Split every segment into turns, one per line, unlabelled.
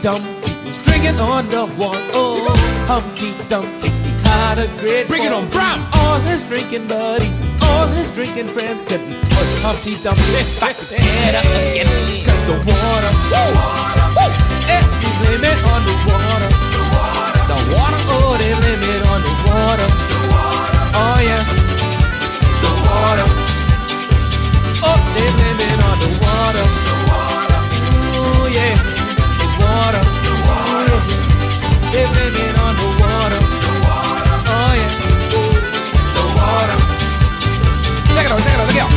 Dumpty was drinking on the wall. Oh, Humpty Dumpty, he had a great
Bring it on, Brown!
All his drinking buddies, all his drinking friends couldn't put Humpty Dumpty back their head up again. Cause the water, you blame it on the water.
The water?
Oh, they blame it on the water. Oh yeah, the water. Oh, they blame it on the water. Oh yeah, the water. They blame it on the water. Oh yeah, the water.
Check it out, check it out, look out.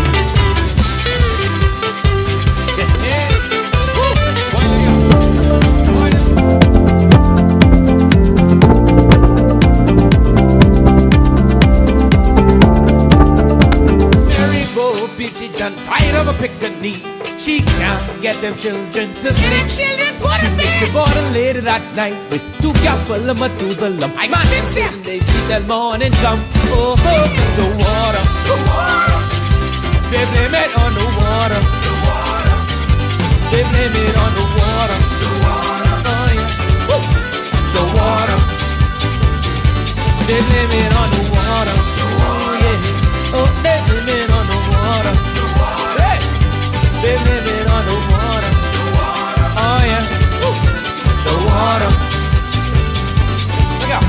Mary Bo Bitchy done tired of a pickaninny. She can't get them children to sleep. She makes the border late that night with 2 cups full of Methuselah. I got it, sir. They see that morning come. Oh, it's the water. They blame it on the water. They blame it on the water. Oh yeah, the water. They blame it on the water. Oh yeah. Oh, they blame it on the water. Hey, they blame it on the water. Oh yeah, the water.
Look out.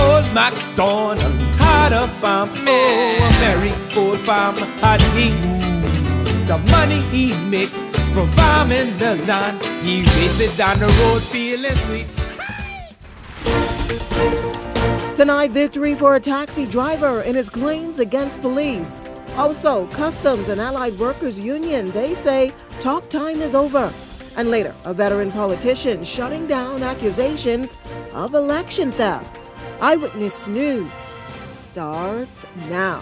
Old MacDonald had a farm. Oh, a merry old farm had he. The money he make from farming the land, he races down the road feeling sweet.
Tonight, victory for a taxi driver in his claims against police. Also, Customs and Allied Workers Union, they say talk time is over. And later, a veteran politician shutting down accusations of election theft. Eyewitness News starts now.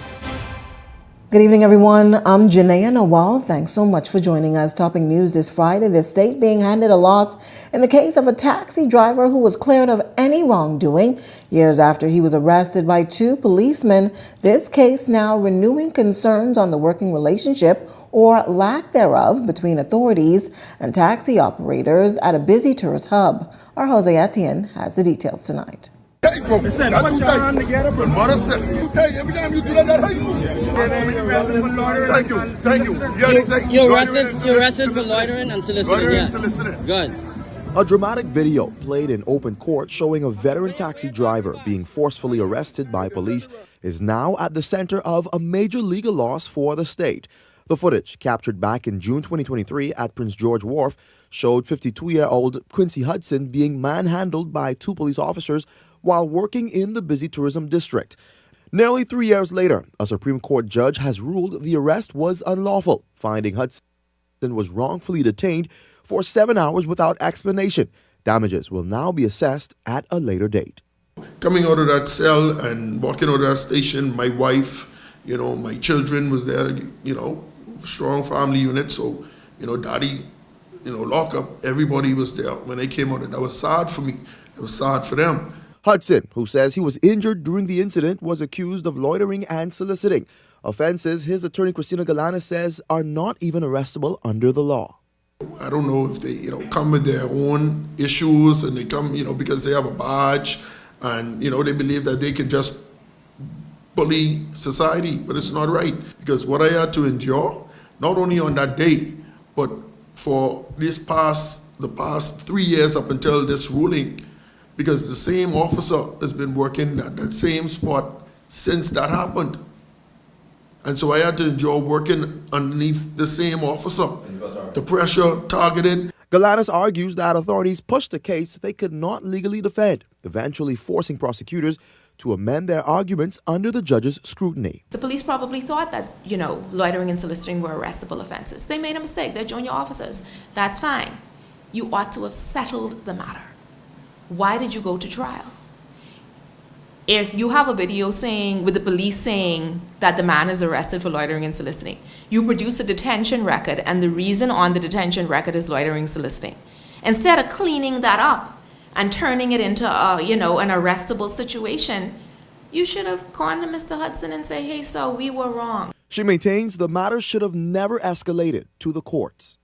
Good evening, everyone. I'm Janaea Nawal. Thanks so much for joining us. Topping news this Friday, the state being handed a loss in the case of a taxi driver who was cleared of any wrongdoing years after he was arrested by 2 policemen. This case now renewing concerns on the working relationship or lack thereof between authorities and taxi operators at a busy tourist hub. Our Jose Etienne has the details tonight.
Thank you. Every time you do that hurts you. Thank you.
You're arrested for loitering and soliciting. Yes. Good.
A dramatic video played in open court showing a veteran taxi driver being forcefully arrested by police is now at the center of a major legal loss for the state. The footage, captured back in June 2023 at Prince George Wharf, showed 52-year-old Quincy Hudson being manhandled by 2 police officers while working in the busy tourism district. Nearly 3 years later, a Supreme Court judge has ruled the arrest was unlawful, finding Hudson was wrongfully detained for 7 hours without explanation. Damages will now be assessed at a later date.
Coming out of that cell and walking out of that station, my wife, my children was there, strong family unit. So, daddy, lock up, everybody was there when they came out, and that was sad for me. It was sad for them.
Hudson, who says he was injured during the incident, was accused of loitering and soliciting. Offenses his attorney Christina Galanis says are not even arrestable under the law.
I don't know if they, come with their own issues and they come, because they have a badge and, they believe that they can just bully society, but it's not right. Because what I had to endure, not only on that day, but for the past 3 years up until this ruling, because the same officer has been working at that same spot since that happened. And so I had to endure working underneath the same officer. The pressure, targeted.
Galanis argues that authorities pushed a case they could not legally defend, eventually forcing prosecutors to amend their arguments under the judge's scrutiny.
The police probably thought that, loitering and soliciting were arrestable offenses. They made a mistake. They're junior officers. That's fine. You ought to have settled the matter. Why did you go to trial? If you have a video with the police saying that the man is arrested for loitering and soliciting, you produce a detention record, and the reason on the detention record is loitering and soliciting. Instead of cleaning that up and turning it into an arrestable situation, you should have gone to Mr. Hudson and say, hey, sir, we were wrong.
She maintains the matter should have never escalated to the courts.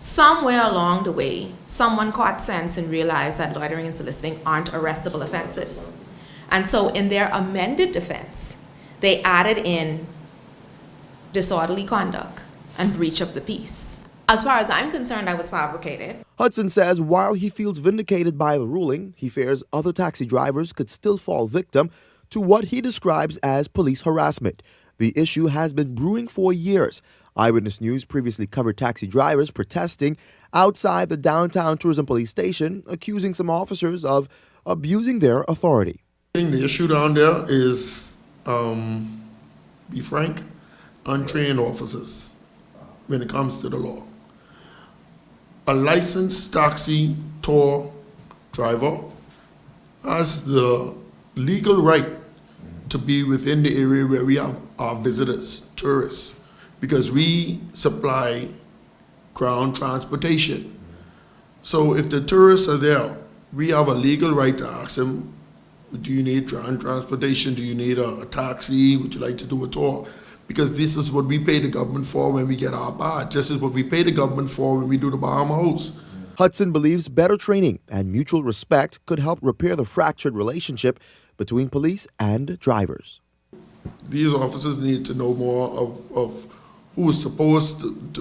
Somewhere along the way, someone caught sense and realized that loitering and soliciting aren't arrestable offenses. And so in their amended defense, they added in disorderly conduct and breach of the peace. As far as I'm concerned, I was fabricated.
Hudson says while he feels vindicated by the ruling, he fears other taxi drivers could still fall victim to what he describes as police harassment. The issue has been brewing for years. Eyewitness News previously covered taxi drivers protesting outside the downtown tourism police station, accusing some officers of abusing their authority.
The issue down there is, be frank, untrained officers when it comes to the law. A licensed taxi tour driver has the legal right to be within the area where we have our visitors, tourists, because we supply ground transportation. So if the tourists are there, we have a legal right to ask them, do you need ground transportation? Do you need a taxi? Would you like to do a tour? Because this is what we pay the government for when we get our badge. This is what we pay the government for when we do the Bahamas.
Hudson believes better training and mutual respect could help repair the fractured relationship between police and drivers.
These officers need to know more of who's supposed to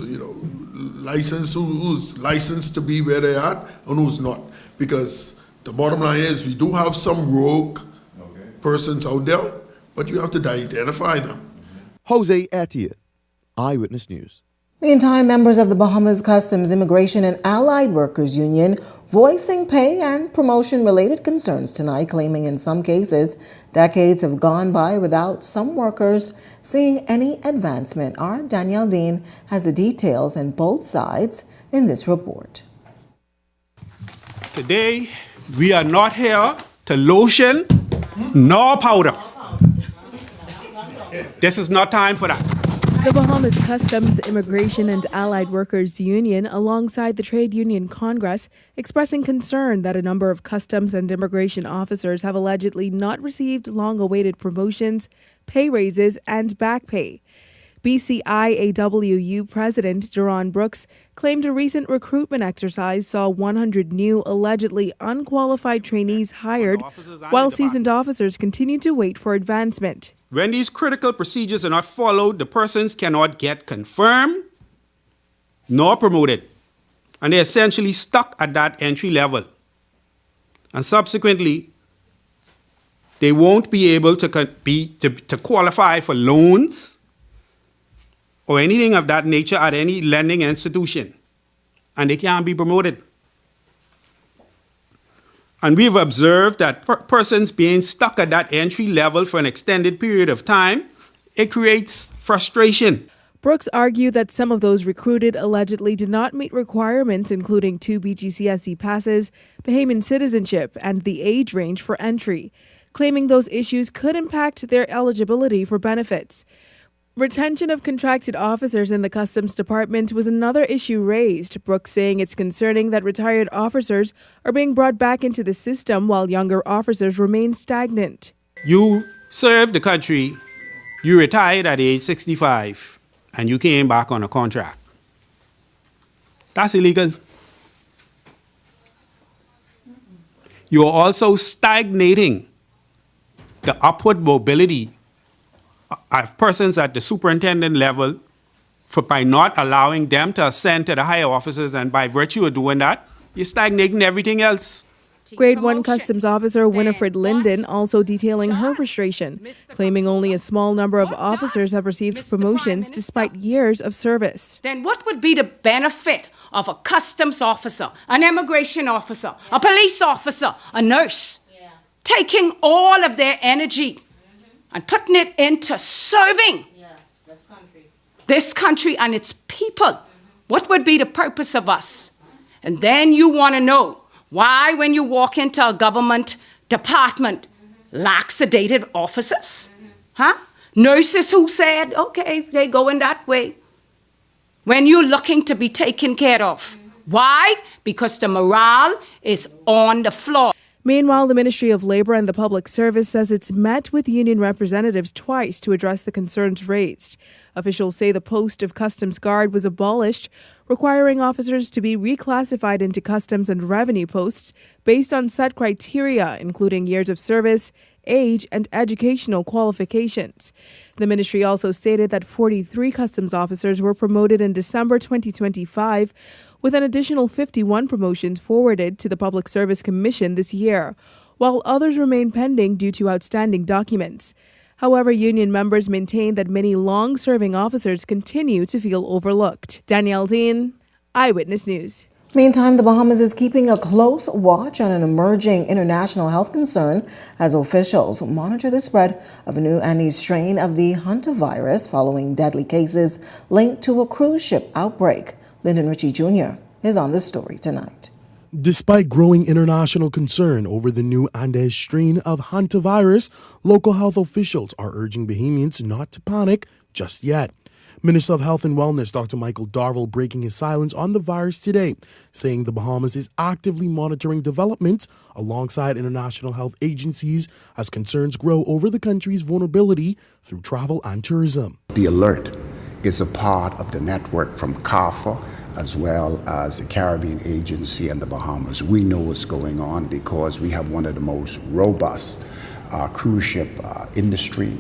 license, who's licensed to be where they're at and who's not. Because the bottom line is we do have some rogue persons out there, but you have to identify them.
Jose Etienne, Eyewitness News.
Meantime, members of the Bahamas Customs, Immigration and Allied Workers Union voicing pay and promotion-related concerns tonight, claiming in some cases decades have gone by without some workers seeing any advancement. Our Danielle Dean has the details on both sides in this report.
Today, we are not here to lotion nor powder. This is not time for that.
The Bahamas Customs, Immigration and Allied Workers Union, alongside the Trade Union Congress, expressing concern that a number of customs and immigration officers have allegedly not received long-awaited promotions, pay raises, and back pay. BCIAWU President Duron Brooks claimed a recent recruitment exercise saw 100 new, allegedly unqualified trainees hired, while seasoned officers continue to wait for advancement.
When these critical procedures are not followed, the persons cannot get confirmed nor promoted, and they're essentially stuck at that entry level. And subsequently, they won't be able to qualify for loans or anything of that nature at any lending institution, and they can't be promoted. And we've observed that persons being stuck at that entry level for an extended period of time, it creates frustration.
Brooks argued that some of those recruited allegedly did not meet requirements, including 2 BGCSE passes, Bahamian citizenship, and the age range for entry, claiming those issues could impact their eligibility for benefits. Retention of contracted officers in the Customs Department was another issue raised, Brooks saying it's concerning that retired officers are being brought back into the system while younger officers remain stagnant.
You served the country, you retired at age 65, and you came back on a contract. That's illegal. You are also stagnating the upward mobility of persons at the superintendent level by not allowing them to ascend to the higher officers, and by virtue of doing that, you're stagnating everything else.
Grade 1 Customs Officer Winifred Linden also detailing her frustration, claiming only a small number of officers have received promotions despite years of service.
Then what would be the benefit of a customs officer, an immigration officer, a police officer, a nurse, taking all of their energy and putting it into serving this country and its people? What would be the purpose of us? And then you want to know why, when you walk into a government department, laxated officers? Nurses who said, okay, they go in that way. When you're looking to be taken care of. Why? Because the morale is on the floor.
Meanwhile, the Ministry of Labor and the Public Service says it's met with union representatives twice to address the concerns raised. Officials say the post of Customs Guard was abolished, requiring officers to be reclassified into customs and revenue posts based on set criteria, including years of service, age, and educational qualifications. The ministry also stated that 43 customs officers were promoted in December 2025, with an additional 51 promotions forwarded to the Public Service Commission this year, while others remain pending due to outstanding documents. However, union members maintain that many long-serving officers continue to feel overlooked. Danielle Dean, Eyewitness News.
Meantime, the Bahamas is keeping a close watch on an emerging international health concern as officials monitor the spread of a new Andes strain of the hantavirus following deadly cases linked to a cruise ship outbreak. Lyndon Ritchie Jr. is on the story tonight.
Despite growing international concern over the new Andes strain of hantavirus, local health officials are urging Bahamians not to panic just yet. Minister of Health and Wellness Dr. Michael Darville breaking his silence on the virus today, saying the Bahamas is actively monitoring developments alongside international health agencies as concerns grow over the country's vulnerability through travel and tourism.
The alert is a part of the network from CARFA as well as the Caribbean Agency and the Bahamas. We know what's going on because we have one of the most robust cruise ship industry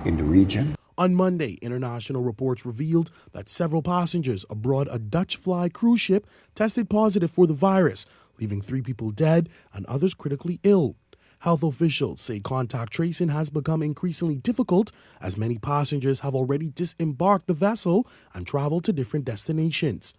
in the region.
On Monday, international reports revealed that several passengers aboard a Dutch fly cruise ship tested positive for the virus, leaving 3 people dead and others critically ill. Health officials say contact tracing has become increasingly difficult as many passengers have already disembarked the vessel and traveled to different destinations.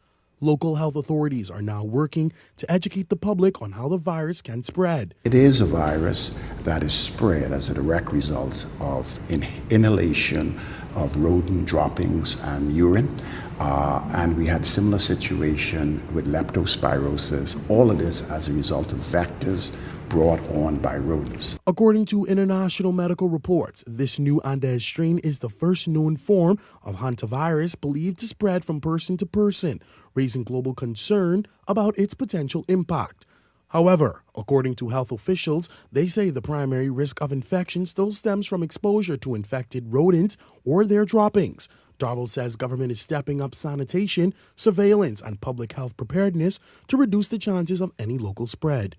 Local health authorities are now working to educate the public on how the virus can spread.
It is a virus that is spread as a direct result of inhalation of rodent droppings and urine. And we had similar situation with leptospirosis. All of this as a result of vectors brought on by rodents.
According to international medical reports, this new Andes strain is the first known form of hantavirus believed to spread from person to person, raising global concern about its potential impact. However, according to health officials, they say the primary risk of infection still stems from exposure to infected rodents or their droppings. Darville says government is stepping up sanitation, surveillance, and public health preparedness to reduce the chances of any local spread.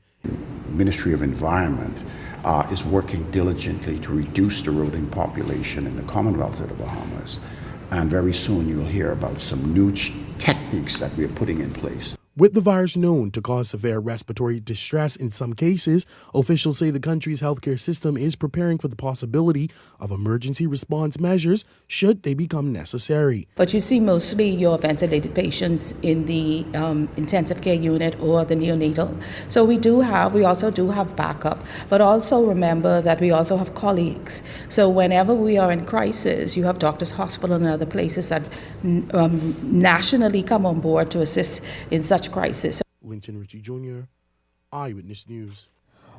Ministry of Environment is working diligently to reduce the rodent population in the Commonwealth of the Bahamas. And very soon you'll hear about some new techniques that we're putting in place.
With the virus known to cause severe respiratory distress in some cases, officials say the country's healthcare system is preparing for the possibility of emergency response measures should they become necessary.
But you see mostly your ventilated patients in the intensive care unit or the neonatal. So we also do have backup, but also remember that we also have colleagues. So whenever we are in crisis, you have Doctors Hospital and other places that nationally come on board to assist in such crisis.
Linton Ritchie Jr., Eyewitness News.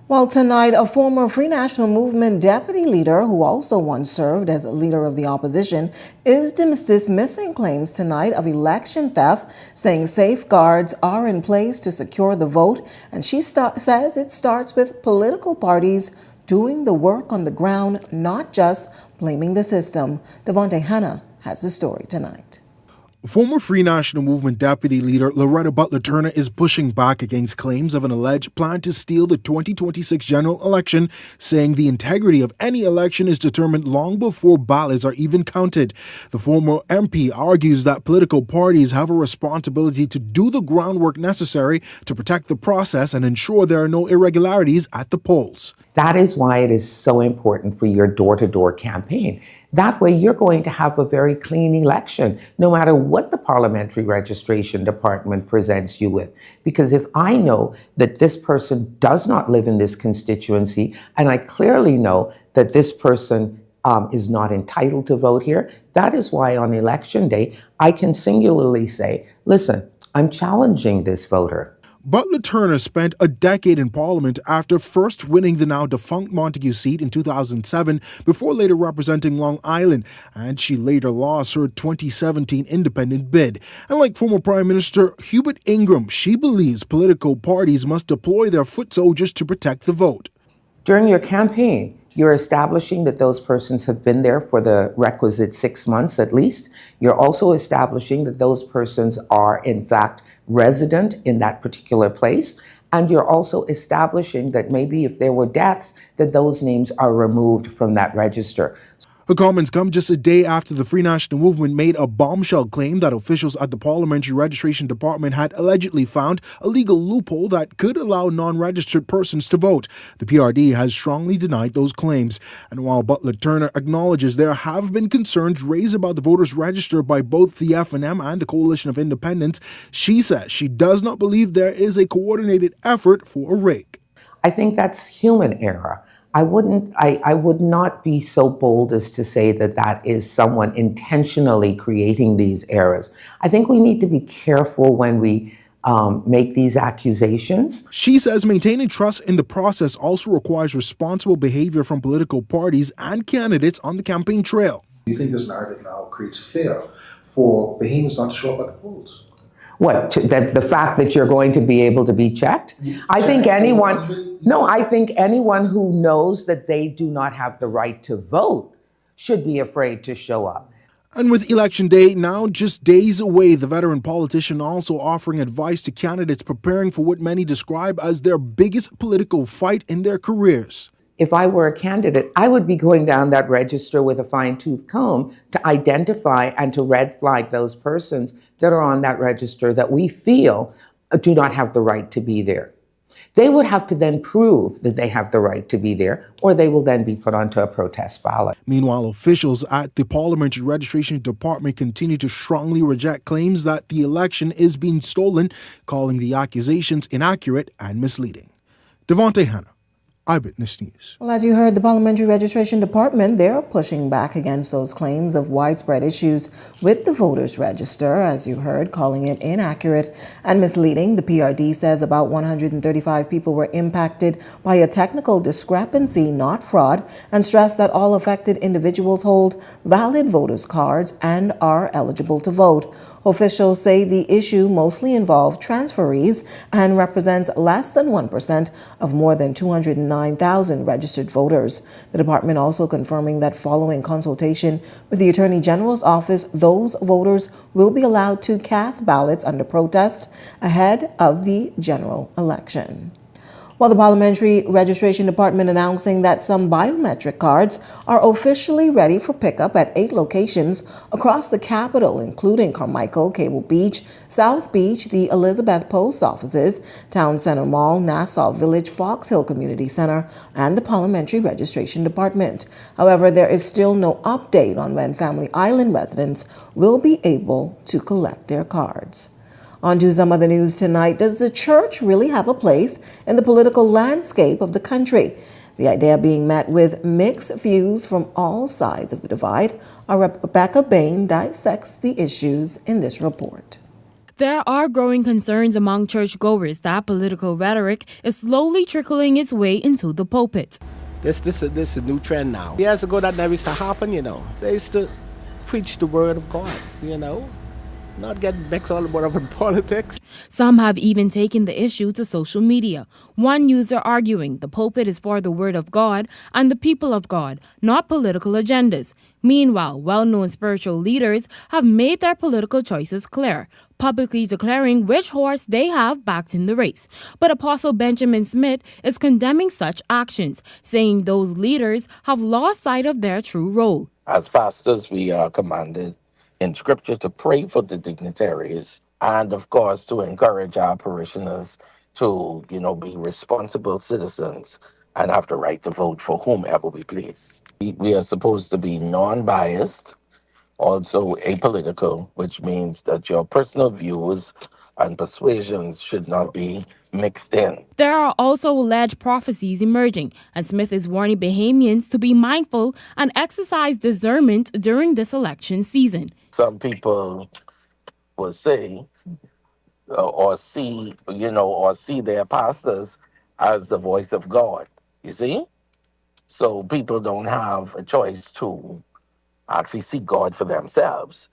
Well, tonight, a former Free National Movement deputy leader who also once served as a leader of the opposition is dismissing claims tonight of election theft, saying safeguards are in place to secure the vote. And she says it starts with political parties doing the work on the ground, not just blaming the system. Devontae Hanna has the story tonight.
Former Free National Movement deputy leader Loretta Butler Turner is pushing back against claims of an alleged plan to steal the 2026 general election, saying the integrity of any election is determined long before ballots are even counted. The former MP argues that political parties have a responsibility to do the groundwork necessary to protect the process and ensure there are no irregularities at the polls.
That is why it is so important for your door-to-door campaign. That way you're going to have a very clean election, no matter what the Parliamentary Registration Department presents you with. Because if I know that this person does not live in this constituency, and I clearly know that this person is not entitled to vote here, that is why on election day, I can singularly say, listen, I'm challenging this voter.
Butler Turner spent a decade in Parliament after first winning the now defunct Montague seat in 2007 before later representing Long Island, and she later lost her 2017 independent bid. And like former Prime Minister Hubert Ingraham, she believes political parties must deploy their foot soldiers to protect the vote.
During your campaign, you're establishing that those persons have been there for the requisite 6 months at least. You're also establishing that those persons are, in fact, resident in that particular place. And you're also establishing that maybe if there were deaths, that those names are removed from that register.
Her comments come just a day after the Free National Movement made a bombshell claim that officials at the Parliamentary Registration Department had allegedly found a legal loophole that could allow non-registered persons to vote. The PRD has strongly denied those claims. And while Butler Turner acknowledges there have been concerns raised about the voters register by both the FNM and the Coalition of Independents, she says she does not believe there is a coordinated effort for a rig.
I think that's human error. I would not be so bold as to say that that is someone intentionally creating these errors. I think we need to be careful when we make these accusations.
She says maintaining trust in the process also requires responsible behavior from political parties and candidates on the campaign trail.
Do you think this narrative now creates fear for Bahamians not to show up at the polls?
What, the fact that you're going to be able to be checked? I think anyone who knows that they do not have the right to vote should be afraid to show up.
And with Election Day now just days away, the veteran politician also offering advice to candidates preparing for what many describe as their biggest political fight in their careers.
If I were a candidate, I would be going down that register with a fine-tooth comb to identify and to red flag those persons that are on that register that we feel do not have the right to be there. They would have to then prove that they have the right to be there, or they will then be put onto a protest ballot.
Meanwhile, officials at the Parliamentary Registration Department continue to strongly reject claims that the election is being stolen, calling the accusations inaccurate and misleading. Devontae Hanna, Eyewitness News.
Well, as you heard, the Parliamentary Registration Department, they're pushing back against those claims of widespread issues with the voters register, as you heard, calling it inaccurate and misleading. The PRD says about 135 people were impacted by a technical discrepancy, not fraud, and stressed that all affected individuals hold valid voters' cards and are eligible to vote. Officials say the issue mostly involved transferees and represents less than 1% of more than 209,000 registered voters. The department also confirming that following consultation with the Attorney General's office, those voters will be allowed to cast ballots under protest ahead of the general election. While the Parliamentary Registration Department announcing that some biometric cards are officially ready for pickup at 8 locations across the capital, including Carmichael, Cable Beach, South Beach, the Elizabeth Post Offices, Town Center Mall, Nassau Village, Fox Hill Community Center, and the Parliamentary Registration Department. However, there is still no update on when Family Island residents will be able to collect their cards. On to some of the news tonight. Does the church really have a place in the political landscape of the country? The idea being met with mixed views from all sides of the divide. Our Rebecca Bain dissects the issues in this report.
There are growing concerns among churchgoers that political rhetoric is slowly trickling its way into the pulpit.
This is a new trend now. Years ago that never used to happen, They used to preach the word of God, Not get mixed all up in politics.
Some have even taken the issue to social media. One user arguing the pulpit is for the word of God and the people of God, not political agendas. Meanwhile, well-known spiritual leaders have made their political choices clear, publicly declaring which horse they have backed in the race. But Apostle Benjamin Smith is condemning such actions, saying those leaders have lost sight of their true role.
As pastors, we are commanded in scripture to pray for the dignitaries and, of course, to encourage our parishioners to, be responsible citizens and have the right to vote for whomever we please. We are supposed to be non-biased, also apolitical, which means that your personal views and persuasions should not be mixed in.
There are also alleged prophecies emerging, and Smith is warning Bahamians to be mindful and exercise discernment during this election season.
Some people will say or see, or see their pastors as the voice of God. You see? So people don't have a choice to actually seek God for themselves.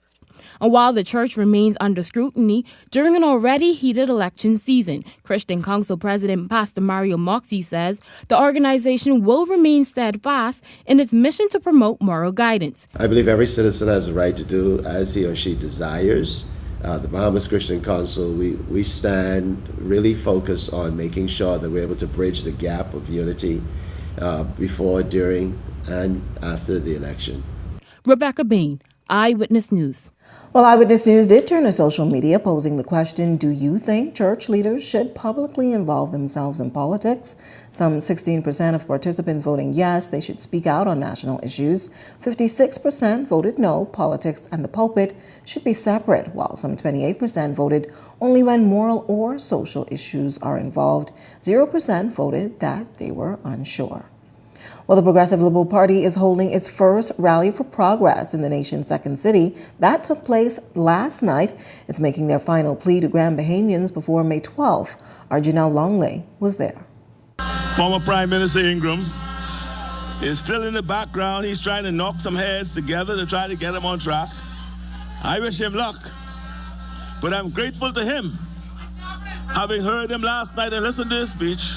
And while the church remains under scrutiny during an already heated election season, Christian Council President Pastor Mario Moxie says the organization will remain steadfast in its mission to promote moral guidance.
I believe every citizen has a right to do as he or she desires. The Bahamas Christian Council, we stand really focused on making sure that we're able to bridge the gap of unity before, during, and after the election.
Rebecca Bain, Eyewitness News.
Well, Eyewitness News did turn to social media, posing the question, do you think church leaders should publicly involve themselves in politics? Some 16% of participants voting yes, they should speak out on national issues. 56% voted no, politics and the pulpit should be separate, while some 28% voted only when moral or social issues are involved. 0% voted that they were unsure. Well, the Progressive Liberal Party is holding its first Rally for Progress in the nation's second city. That took place last night. It's making their final plea to Grand Bahamians before May 12th. Our Janelle Longley was there.
Former Prime Minister Ingram is still in the background. He's trying to knock some heads together to try to get him on track. I wish him luck, but I'm grateful to him. Having heard him last night and listened to his speech,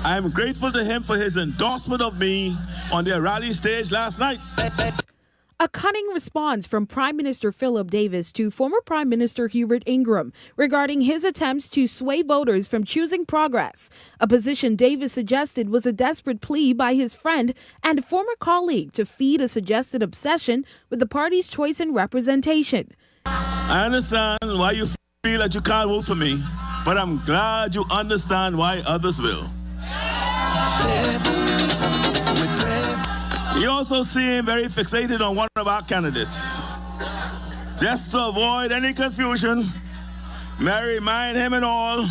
I am grateful to him for his endorsement of me on their rally stage last night.
A cunning response from Prime Minister Philip Davis to former Prime Minister Hubert Ingram regarding his attempts to sway voters from choosing Progress, a position Davis suggested was a desperate plea by his friend and former colleague to feed a suggested obsession with the party's choice in representation.
I understand why you feel that you can't vote for me, but I'm glad you understand why others will. You also seem very fixated on one of our candidates. Just to avoid any confusion, may I remind him and all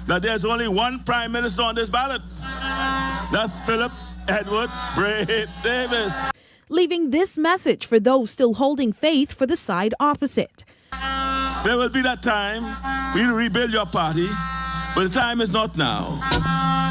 that there's only one Prime Minister on this ballot. That's Philip Edward Braid Davis.
Leaving this message for those still holding faith for the side opposite.
There will be that time for you to rebuild your party, but the time is not now.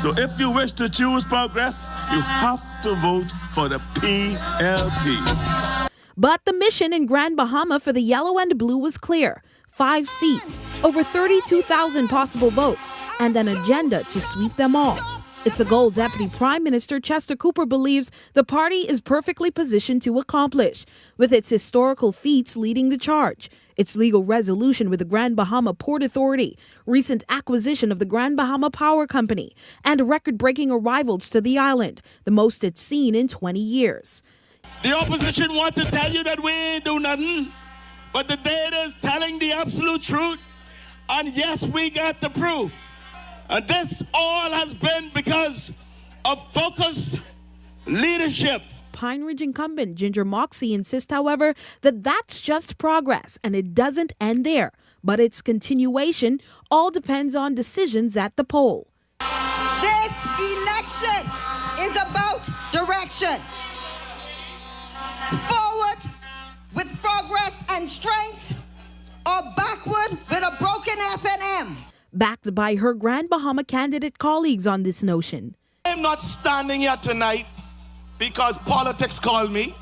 So if you wish to choose Progress, you have to vote for the PLP.
But the mission in Grand Bahama for the yellow and blue was clear. 5 seats, over 32,000 possible votes, and an agenda to sweep them all. It's a goal Deputy Prime Minister Chester Cooper believes the party is perfectly positioned to accomplish, with its historical feats leading the charge. Its legal resolution with the Grand Bahama Port Authority, recent acquisition of the Grand Bahama Power Company, and record-breaking arrivals to the island, the most it's seen in 20 years.
The opposition want to tell you that we ain't do nothing, but the data is telling the absolute truth, and yes, we got the proof. And this all has been because of focused leadership.
Pine Ridge incumbent Ginger Moxie insists, however, that that's just progress and it doesn't end there. But its continuation all depends on decisions at the poll.
This election is about direction. Forward with progress and strength, or backward with a broken FNM.
Backed by her Grand Bahama candidate colleagues on this notion.
I'm not standing here tonight because politics called me.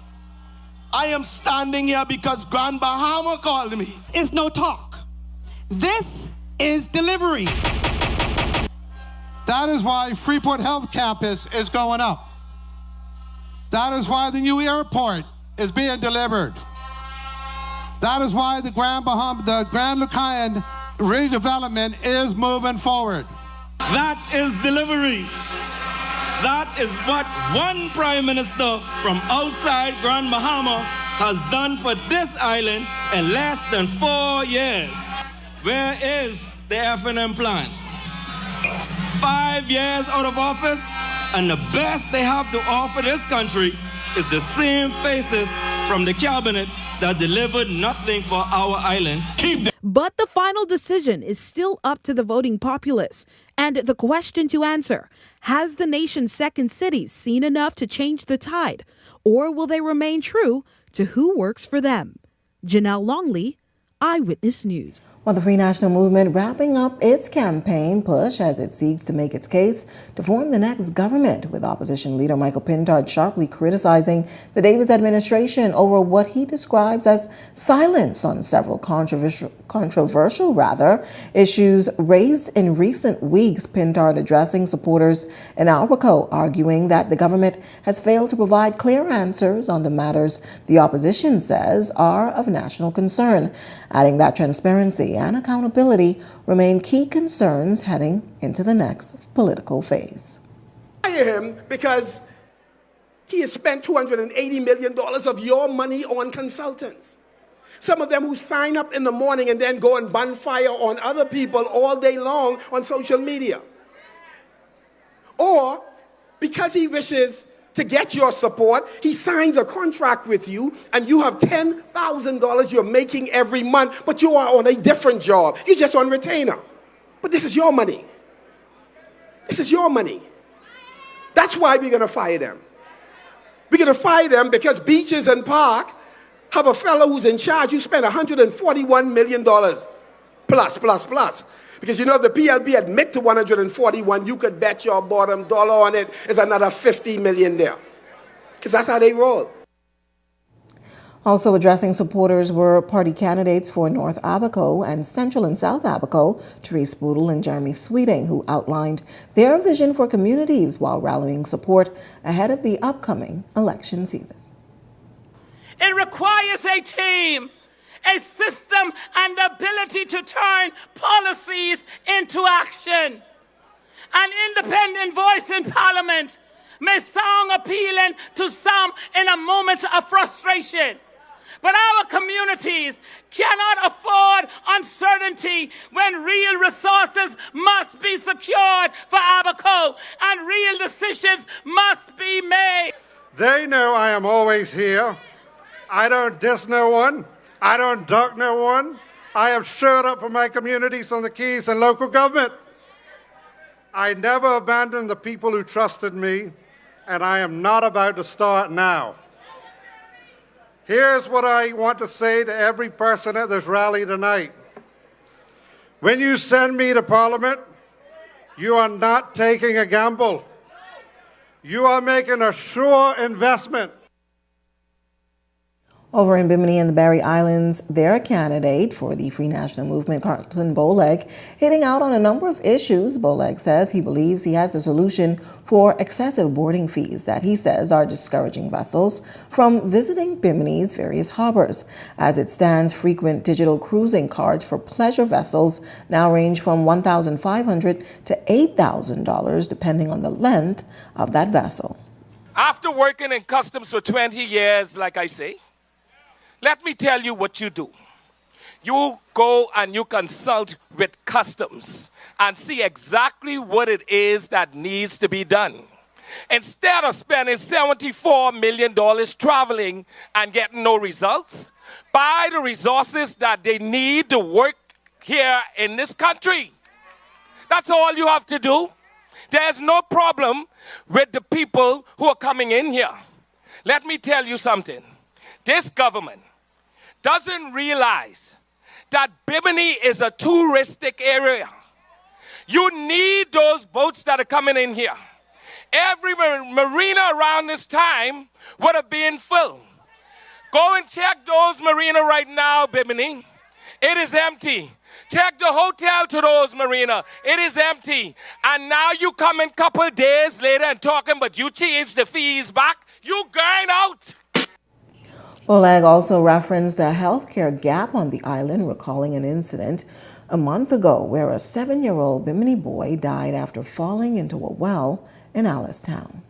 I am standing here because Grand Bahama called me.
It's no talk. This is delivery.
That is why Freeport Health Campus is going up. That is why the new airport is being delivered. That is why the Grand Lucayan redevelopment is moving forward.
That is delivery. That is what one Prime Minister from outside Grand Bahama has done for this island in less than 4 years. Where is the FNM plan? 5 years out of office, and the best they have to offer this country is the same faces from the cabinet that delivered nothing for our island.
But the final decision is still up to the voting populace. And the question to answer, has the nation's second cities seen enough to change the tide? Or will they remain true to who works for them? Janelle Longley, Eyewitness News.
Well, the Free National Movement wrapping up its campaign push as it seeks to make its case to form the next government, with opposition leader Michael Pintard sharply criticizing the Davis administration over what he describes as silence on several controversial issues raised in recent weeks. Pintard addressing supporters in Albuquerque, arguing that the government has failed to provide clear answers on the matters the opposition says are of national concern, adding that transparency and accountability remain key concerns heading into the next political phase.
Fire him because he has spent $280 million of your money on consultants. Some of them who sign up in the morning and then go and bonfire on other people all day long on social media. Or because he wishes to get your support, he signs a contract with you and you have $10,000 you're making every month, but you are on a different job. You're just on retainer. But this is your money. This is your money. That's why we're going to fire them. We're going to fire them because Beaches and Park have a fellow who's in charge who spent $141 million plus. Because you know, if the PLP admit to 141, you could bet your bottom dollar on it is another 50 million there. Because that's how they roll.
Also addressing supporters were party candidates for North Abaco and Central and South Abaco, Therese Boodle and Jeremy Sweeting, who outlined their vision for communities while rallying support ahead of the upcoming election season.
It requires a team, a system, and the ability to turn policies into action. An independent voice in Parliament may sound appealing to some in a moment of frustration, but our communities cannot afford uncertainty when real resources must be secured for Abaco and real decisions must be made.
They know I am always here. I don't diss no one. I don't duck no one. I have showed up for my communities on the Keys and local government. I never abandoned the people who trusted me, and I am not about to start now. Here's what I want to say to every person at this rally tonight. When you send me to Parliament, you are not taking a gamble. You are making a sure investment.
Over in Bimini and the Barry Islands, their candidate for the Free National Movement, Carlton Boleg, hitting out on a number of issues. Boleg says he believes he has a solution for excessive boarding fees that he says are discouraging vessels from visiting Bimini's various harbors. As it stands, frequent digital cruising cards for pleasure vessels now range from $1,500 to $8,000, depending on the length of that vessel.
After working in customs for 20 years, like I say, let me tell you what you do. You go and you consult with customs and see exactly what it is that needs to be done. Instead of spending $74 million traveling and getting no results, buy the resources that they need to work here in this country. That's all you have to do. There's no problem with the people who are coming in here. Let me tell you something. This government doesn't realize that Bimini is a touristic area. You need those boats that are coming in here. Every marina around this time would have been full. Go and check those marina right now, Bimini. It is empty. Check the hotel to those marina. It is empty. And now you come in a couple days later and talking, but you changed the fees back. You going out.
Oleg also referenced the healthcare gap on the island, recalling an incident a month ago where a 7-year-old Bimini boy died after falling into a well in Alistown.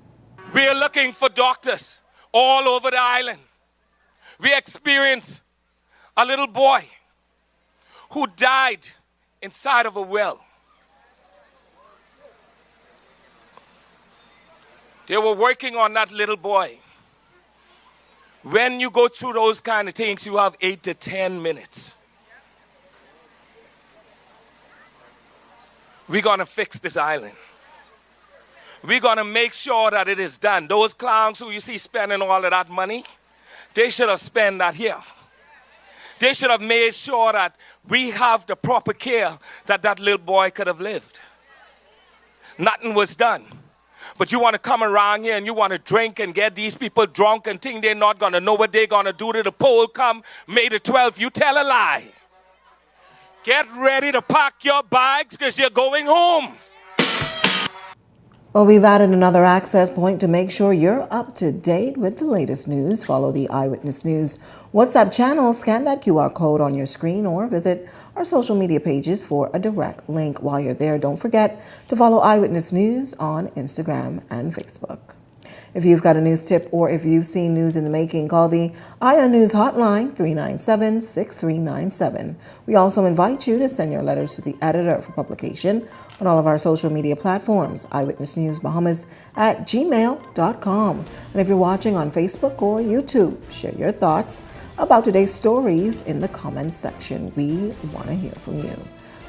We are looking for doctors all over the island. We experienced a little boy who died inside of a well. They were working on that little boy. When you go through those kind of things, you have 8 to 10 minutes. We're going to fix this island. We're going to make sure that it is done. Those clowns who you see spending all of that money, they should have spent that here. They should have made sure that we have the proper care that that little boy could have lived. Nothing was done. But you want to come around here and you want to drink and get these people drunk and think they're not going to know what they're going to do to the poll come May the 12th. You tell a lie. Get ready to pack your bags because you're going home.
Well, we've added another access point to make sure you're up to date with the latest news. Follow the Eyewitness News WhatsApp channel, scan that QR code on your screen, or visit our social media pages for a direct link. While you're there, don't forget to follow Eyewitness News on Instagram and Facebook. If you've got a news tip or if you've seen news in the making, call the Eye on News hotline 397-6397. We also invite you to send your letters to the editor for publication on all of our social media platforms, Eyewitness News Bahamas at gmail.com. And if you're watching on Facebook or YouTube, share your thoughts about today's stories in the comments section. We want to hear from you.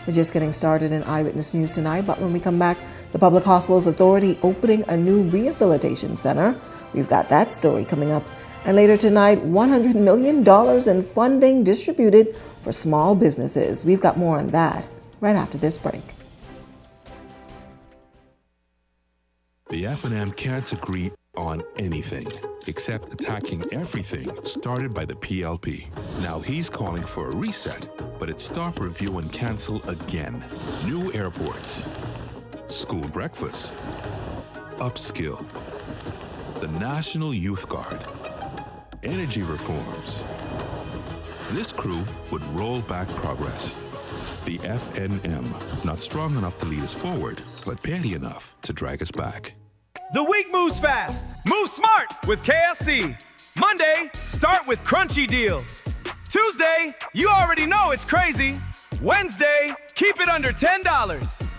We're just getting started in Eyewitness News tonight, but when we come back, the Public Hospitals Authority opening a new rehabilitation center. We've got that story coming up. And later tonight, $100 million in funding distributed for small businesses. We've got more on that right after this break.
The F&M can't agree on anything except attacking everything started by the PLP. Now he's calling for a reset, but it's stop, review, and cancel again. New airports, school breakfast, upskill, the National Youth Guard, energy reforms. This crew would roll back progress. The FNM, not strong enough to lead us forward, but petty enough to drag us back.
The week moves fast. Move smart with KFC. Monday, start with crunchy deals. Tuesday, you already know it's crazy. Wednesday, keep it under $10.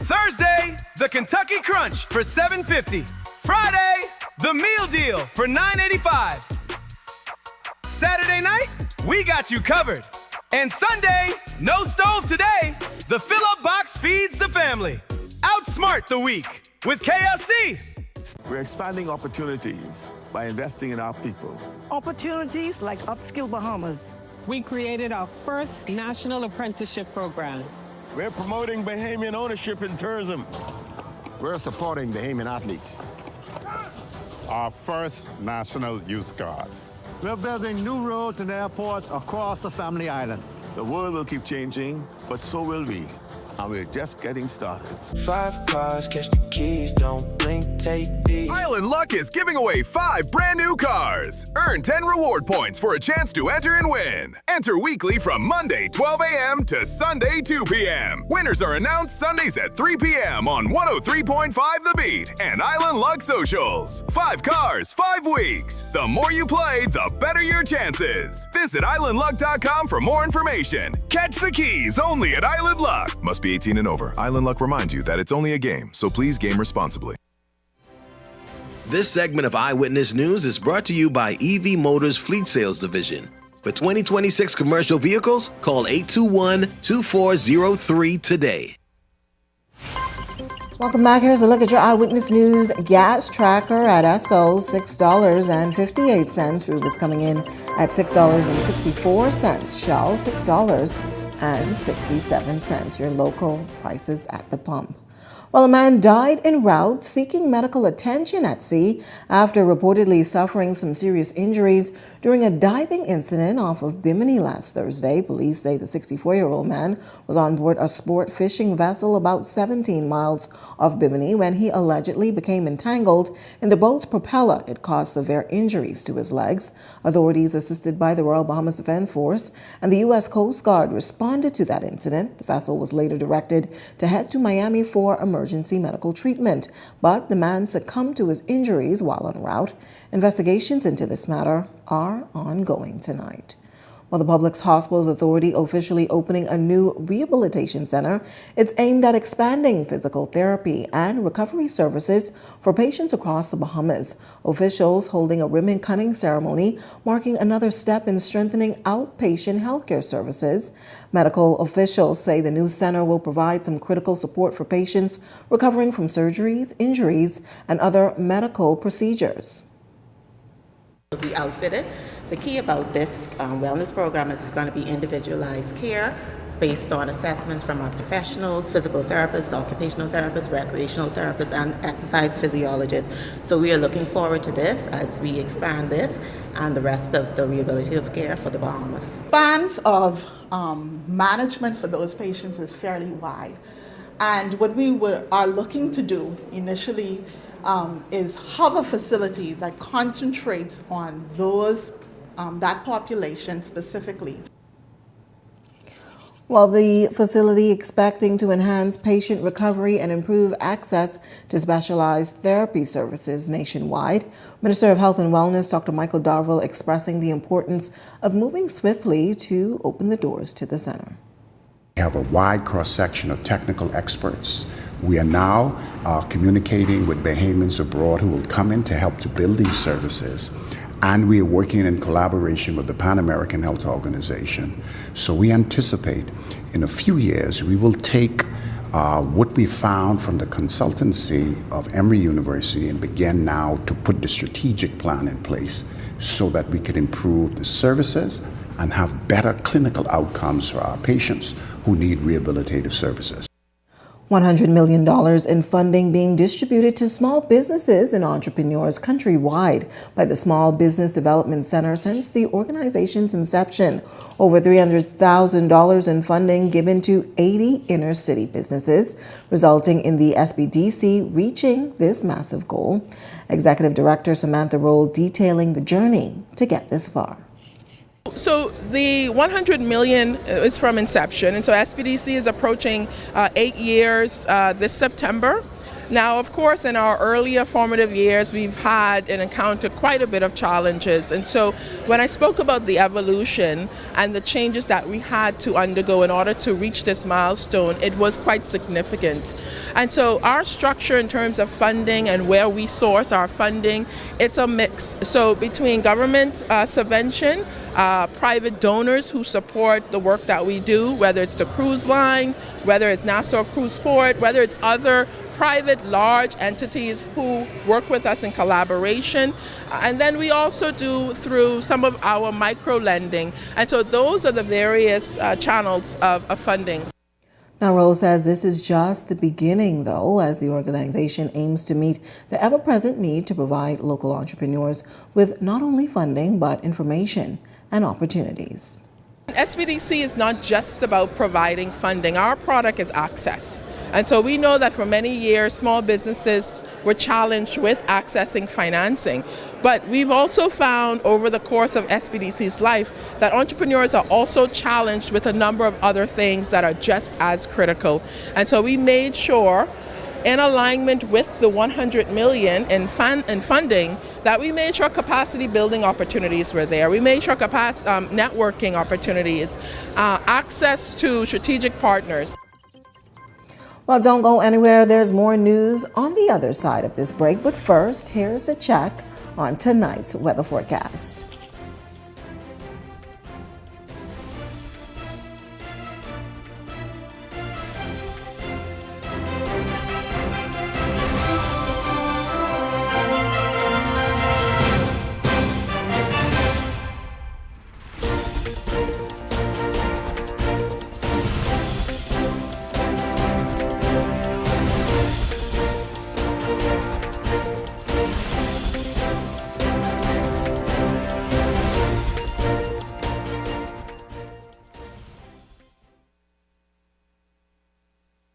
Thursday, the Kentucky Crunch for $7.50. Friday, the meal deal for $9.85. Saturday night, we got you covered. And Sunday, no stove today. The fill-up box feeds the family. Outsmart the week with KFC.
We're expanding opportunities by investing in our people.
Opportunities like Upskill Bahamas.
We created our first national apprenticeship program.
We're promoting Bahamian ownership in tourism.
We're supporting Bahamian athletes.
Our first National Youth Guard.
We're building new roads and airports across the Family Island.
The world will keep changing, but so will we. And we're just getting started.
5 cars, catch the keys, don't blink, take these.
Island Luck is giving away 5 brand new cars. Earn 10 reward points for a chance to enter and win. Enter weekly from Monday 12 a.m. to Sunday 2 p.m. Winners are announced Sundays at 3 p.m. on 103.5 The Beat and Island Luck Socials. 5 cars, 5 weeks. The more you play, the better your chances. Visit islandluck.com for more information. Catch the keys only at Island Luck. Must be 18 and over. Island Luck reminds you that it's only a game, so please game responsibly.
This segment of Eyewitness News is brought to you by EV Motors Fleet Sales Division. For 2026 commercial vehicles, call 821-2403 today.
Welcome back. Here's a look at your Eyewitness News gas tracker at Esso, $6.58. Rube is coming in at $6.64. Shell, $6.67. Your local prices at the pump. Well, a man died en route seeking medical attention at sea after reportedly suffering some serious injuries during a diving incident off of Bimini last Thursday. Police say the 64-year-old man was on board a sport fishing vessel about 17 miles off Bimini when he allegedly became entangled in the boat's propeller. It caused severe injuries to his legs. Authorities, assisted by the Royal Bahamas Defense Force and the U.S. Coast Guard, responded to that incident. The vessel was later directed to head to Miami for emergency medical treatment, but the man succumbed to his injuries while en route. Investigations into this matter are ongoing tonight. Well, the Public Hospitals Authority officially opening a new rehabilitation center. It's aimed at expanding physical therapy and recovery services for patients across the Bahamas. Officials holding a ribbon-cutting ceremony marking another step in strengthening outpatient healthcare services. Medical officials say the new center will provide some critical support for patients recovering from surgeries, injuries, and other medical procedures.
Be outfitted.
The key about this wellness program is it's going to be individualized care based on assessments from our professionals, physical therapists, occupational therapists, recreational therapists, and exercise physiologists. So we are looking forward to this as we expand this and the rest of the rehabilitative care for the Bahamas.
Spans of management for those patients is fairly wide. And what we are looking to do initially is have a facility that concentrates on those, that population specifically.
While the facility expecting to enhance patient recovery and improve access to specialized therapy services nationwide, Minister of Health and Wellness Dr. Michael Darville expressing the importance of moving swiftly to open the doors to the center.
We have a wide cross-section of technical experts. We are now communicating with Bahamians abroad who will come in to help to build these services. And we are working in collaboration with the Pan American Health Organization. So we anticipate in a few years we will take what we found from the consultancy of Emory University and begin now to put the strategic plan in place so that we can improve the services and have better clinical outcomes for our patients who need rehabilitative services.
$100 million in funding being distributed to small businesses and entrepreneurs countrywide by the Small Business Development Center since the organization's inception. Over $300,000 in funding given to 80 inner city businesses, resulting in the SBDC reaching this massive goal. Executive Director Samantha Roll detailing the journey to get this far.
So the $100 million is from inception, and so SBDC is approaching 8 years this September. Now, of course, in our earlier formative years, we've had and encountered quite a bit of challenges. And so when I spoke about the evolution and the changes that we had to undergo in order to reach this milestone, it was quite significant. And so our structure in terms of funding and where we source our funding, it's a mix. So between government subvention, private donors who support the work that we do, whether it's the cruise lines, whether it's Nassau Cruise Port, whether it's other private large entities who work with us in collaboration. And then we also do through some of our micro lending. And so those are the various channels of funding.
Now, Rose says this is just the beginning, though, as the organization aims to meet the ever-present need to provide local entrepreneurs with not only funding, but information and opportunities.
SBDC is not just about providing funding. Our product is access. And so we know that for many years, small businesses were challenged with accessing financing. But we've also found over the course of SBDC's life that entrepreneurs are also challenged with a number of other things that are just as critical. And so we made sure, in alignment with the $100 million in funding, that we made sure capacity building opportunities were there. We made sure networking opportunities, access to strategic partners.
Well, don't go anywhere. There's more news on the other side of this break. But first, here's a check on tonight's weather forecast.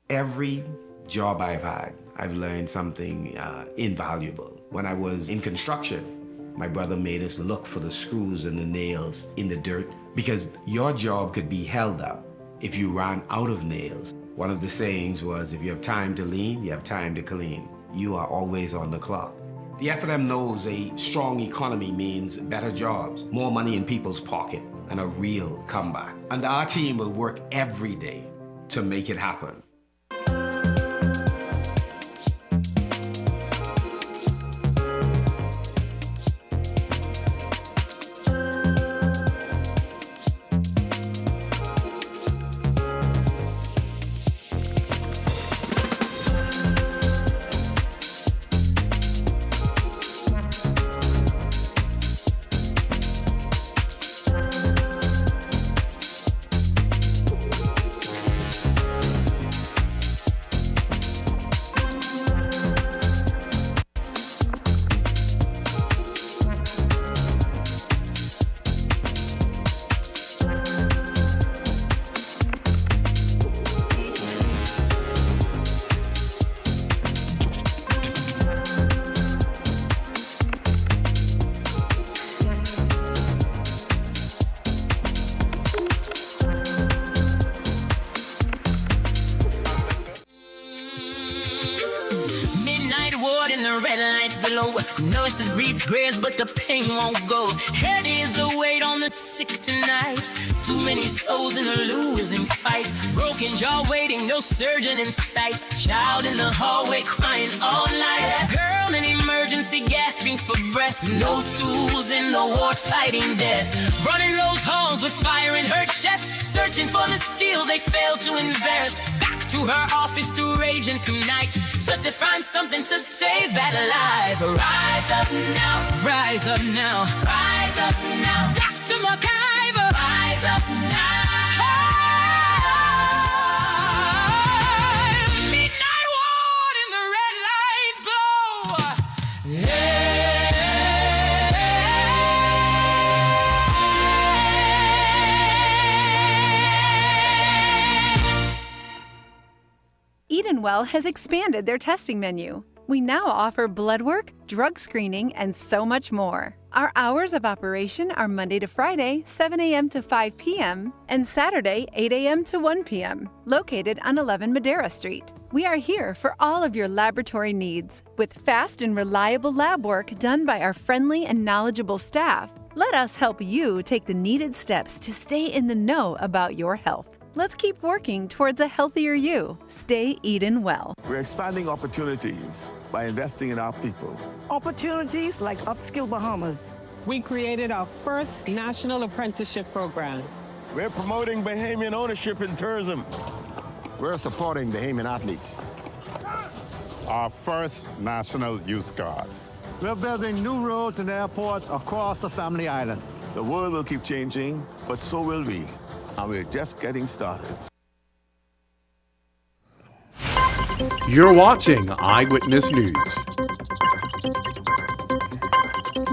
Every job I've had, I've learned something invaluable. When I was in construction, my brother made us look for the screws and the nails in the dirt because your job could be held up if you ran out of nails. One of the sayings was, if you have time to lean, you have time to clean. You are always on the clock. The F&M knows a strong economy means better jobs, more money in people's pocket, and a real comeback. And our team will work every day to make it happen.
low. Nurses breathe grace, but the pain won't go. Head is the weight on the sick tonight. Too many souls in a losing fight. Broken jaw waiting, no surgeon in sight. Child in the hallway crying all night. Girl in emergency gasping for breath. No tools in the ward fighting death. Running those halls with fire in her chest. Searching for the steel they failed to invest. Back to her office to rage and night. So to find something to save that life. Rise up now. Rise up now. Rise up now. Dr. McIver. Rise up now. Midnight ward and the red lights glow. Yeah.
Edenwell has expanded their testing menu. We now offer blood work, drug screening, and so much more. Our hours of operation are Monday to Friday, 7 a.m. to 5 p.m., and Saturday, 8 a.m. to 1 p.m., located on 11 Madera Street. We are here for all of your laboratory needs, with fast and reliable lab work done by our friendly and knowledgeable staff. Let us help you take the needed steps to stay in the know about your health. Let's keep working towards a healthier you. Stay Eden well.
We're expanding opportunities by investing in our people.
Opportunities like Upskill Bahamas.
We created our first national apprenticeship program.
We're promoting Bahamian ownership in tourism. We're supporting Bahamian athletes.
Our first National Youth Guard.
We're building new roads and airports across the Family Island.
The world will keep changing, but so will we. And we're just getting started.
You're watching Eyewitness News.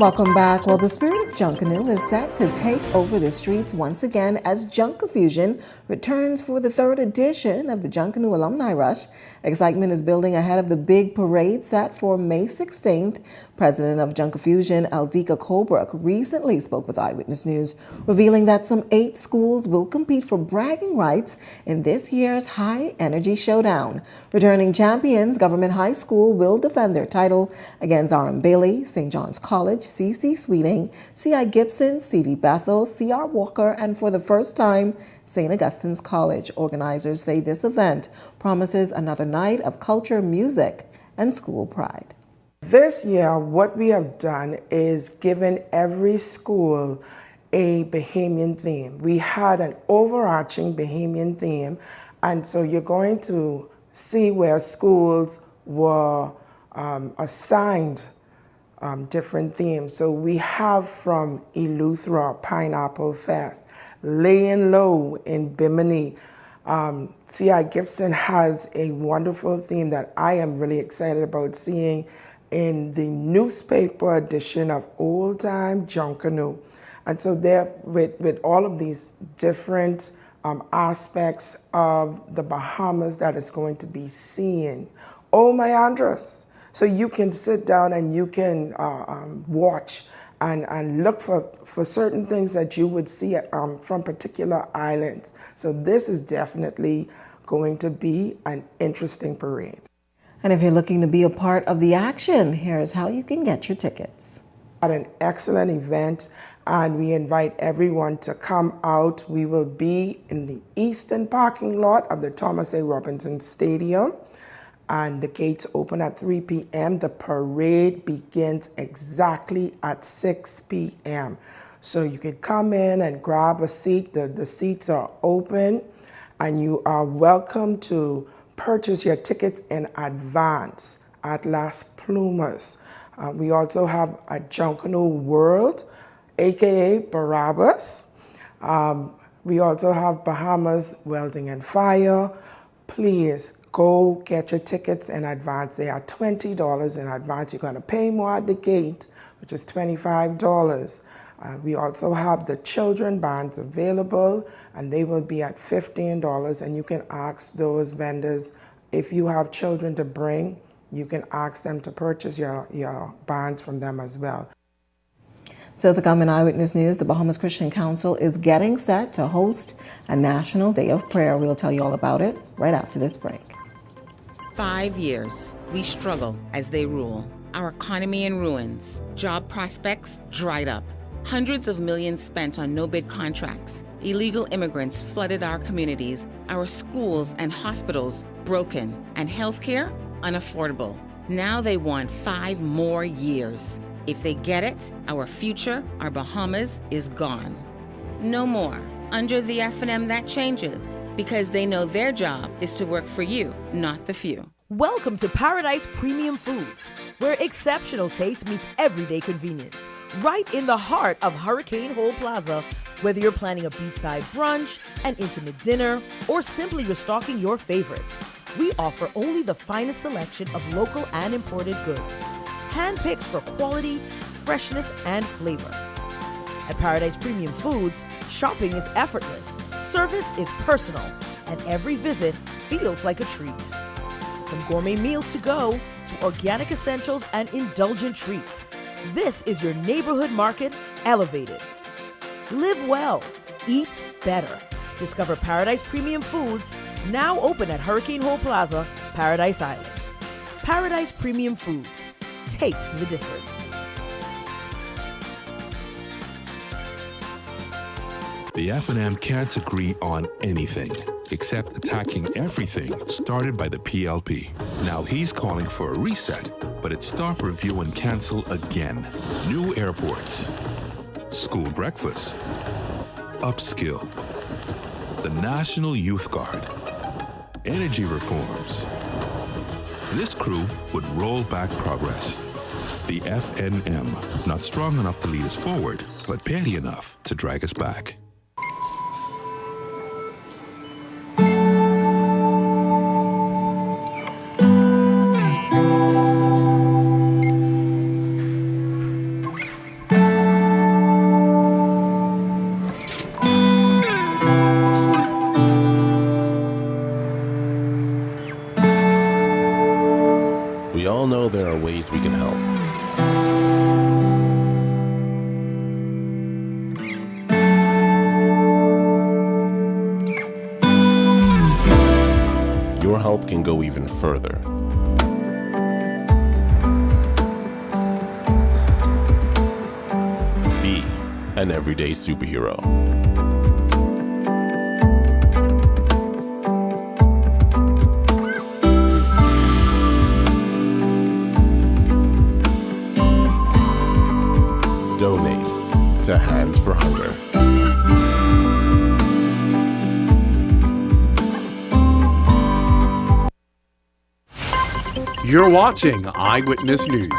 Welcome back. Well, the spirit of Junkanoo is set to take over the streets once again as Junkafusion returns for the third edition of the Junkanoo Alumni Rush. Excitement is building ahead of the big parade set for May 16th. President of Junkafusion, Aldika Colebrook, recently spoke with Eyewitness News, revealing that some 8 schools will compete for bragging rights in this year's High Energy Showdown. Returning champions, Government High School will defend their title against R.M. Bailey, St. John's College, C.C. Sweeting, C.I. Gibson, C.V. Bethel, C.R. Walker, and for the first time, St. Augustine's College. Organizers say this event promises another night of culture, music, and school pride.
This year, what we have done is given every school a Bahamian theme. We had an overarching Bahamian theme, and so you're going to see where schools were assigned different themes. So we have from Eleuthera, Pineapple Fest, Laying Low in Bimini. C.I. Gibson has a wonderful theme that I am really excited about seeing in the newspaper edition of Old Time Junkanoo. And so there, with all of these different aspects of the Bahamas that is going to be seen. Oh, my Andres. So you can sit down and you can watch and look for certain things that you would see from particular islands. So this is definitely going to be an interesting parade.
And if you're looking to be a part of the action, here's how you can get your tickets.
An excellent event, and we invite everyone to come out. We will be in the eastern parking lot of the Thomas A. Robinson Stadium, and the gates open at 3 p.m. The parade begins exactly at 6 p.m. So you can come in and grab a seat. The seats are open, and you are welcome to purchase your tickets in advance at Las Plumas. We also have a Junkanoo World, aka Barabbas. We also have Bahamas Welding and Fire. Please go get your tickets in advance. They are $20 in advance. You're going to pay more at the gate, which is $25. We also have the children bands available, and they will be at $15. And you can ask those vendors, if you have children to bring, you can ask them to purchase your bands from them as well.
Still to come in Eyewitness News, the Bahamas Christian Council is getting set to host a National Day of Prayer. We'll tell you all about it right after this break.
5 years, we struggle as they rule.
Our economy in ruins. Job prospects dried up. Hundreds of millions spent on no-bid contracts. Illegal immigrants flooded our communities. Our schools and hospitals broken. And healthcare unaffordable. Now they want 5 more years. If they get it, our future, our Bahamas, is gone. No more. Under the F&M, that changes, because they know their job is to work for you, not the few.
Welcome to Paradise Premium Foods, where exceptional taste meets everyday convenience. Right in the heart of Hurricane Hole Plaza, whether you're planning a beachside brunch, an intimate dinner, or simply restocking your favorites, we offer only the finest selection of local and imported goods, handpicked for quality, freshness, and flavor. At Paradise Premium Foods, shopping is effortless, service is personal, and every visit feels like a treat. From gourmet meals to go to organic essentials and indulgent treats, this is your neighborhood market elevated. Live well, eat better. Discover Paradise Premium Foods, now open at Hurricane Hole Plaza, Paradise Island. Paradise Premium Foods. Taste the difference.
The F&M can't agree on anything except attacking everything started by the PLP. Now he's calling for a reset, but it's stop, review, and cancel again. New airports, school breakfast, upskill, the National Youth Guard, energy reforms. This crew would roll back progress. The FNM, not strong enough to lead us forward, but petty enough to drag us back.
We all know there are ways we can help. Your help can go even further. Be an everyday superhero. Donate to Hands for Hunger.
You're watching Eyewitness News.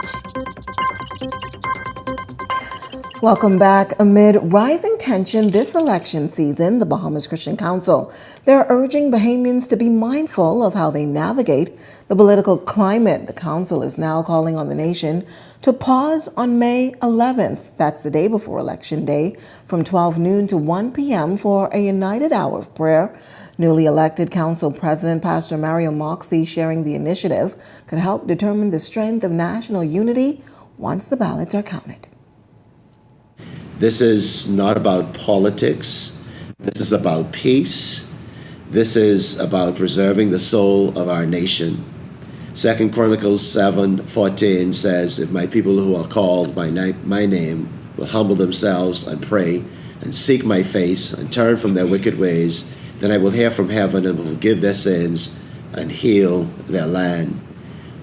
Welcome back. Amid rising tension this election season, the Bahamas Christian Council, they're urging Bahamians to be mindful of how they navigate the political climate. The council is now calling on the nation to pause on May 11th, that's the day before Election Day, from 12 noon to 1 p.m. for a united hour of prayer. Newly elected Council President Pastor Mario Moxie sharing the initiative could help determine the strength of national unity once the ballots are counted.
This is not about politics. This is about peace. This is about preserving the soul of our nation. 2 Chronicles 7:14 says, if my people who are called by my name will humble themselves and pray and seek my face and turn from their wicked ways, then I will hear from heaven and will forgive their sins and heal their land.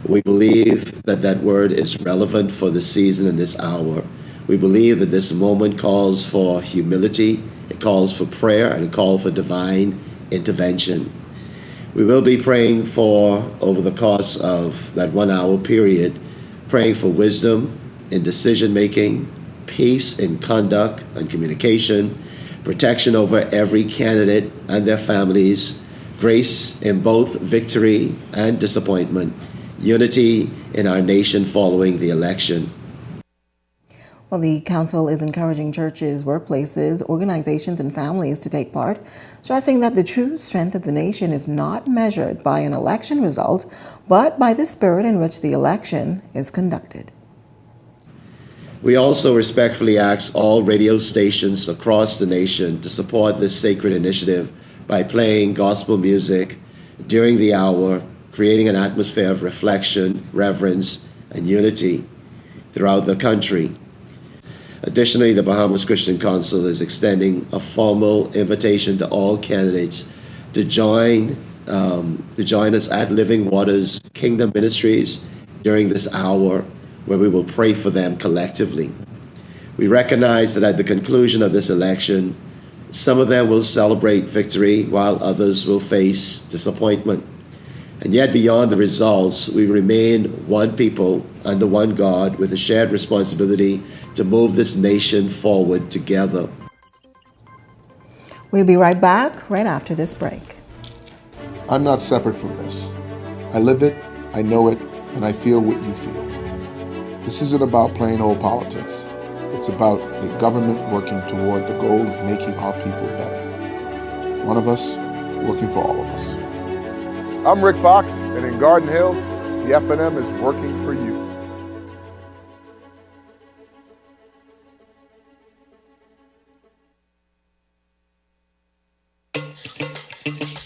We believe that that word is relevant for the season and this hour. We believe that this moment calls for humility, it calls for prayer, and it calls for divine intervention. We will be praying for, over the course of that 1 hour period, praying for wisdom in decision making, peace in conduct and communication, protection over every candidate and their families, grace in both victory and disappointment, unity in our nation following the election.
Well, the council is encouraging churches, workplaces, organizations, and families to take part, stressing that the true strength of the nation is not measured by an election result, but by the spirit in which the election is conducted.
We also respectfully ask all radio stations across the nation to support this sacred initiative by playing gospel music during the hour, creating an atmosphere of reflection, reverence, and unity throughout the country. Additionally, the Bahamas Christian Council is extending a formal invitation to all candidates to join us at Living Waters Kingdom Ministries during this hour where we will pray for them collectively. We recognize that at the conclusion of this election, some of them will celebrate victory while others will face disappointment. And yet beyond the results, we remain one people under one God with a shared responsibility to move this nation forward together.
We'll be right back right after this break.
I'm not separate from this. I live it, I know it, and I feel what you feel. This isn't about plain old politics. It's about a government working toward the goal of making our people better. One of us working for all of us. I'm Rick Fox, and in Garden Hills, the FNM is working for you.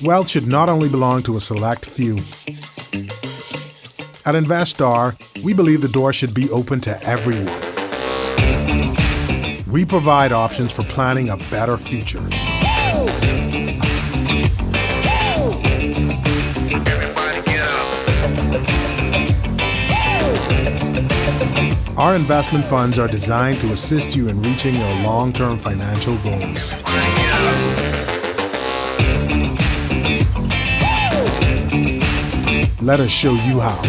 Wealth should not only belong to a select few. At InvestStar, we believe the door should be open to everyone. We provide options for planning a better future. Our investment funds are designed to assist you in reaching your long-term financial goals. Let us show you how.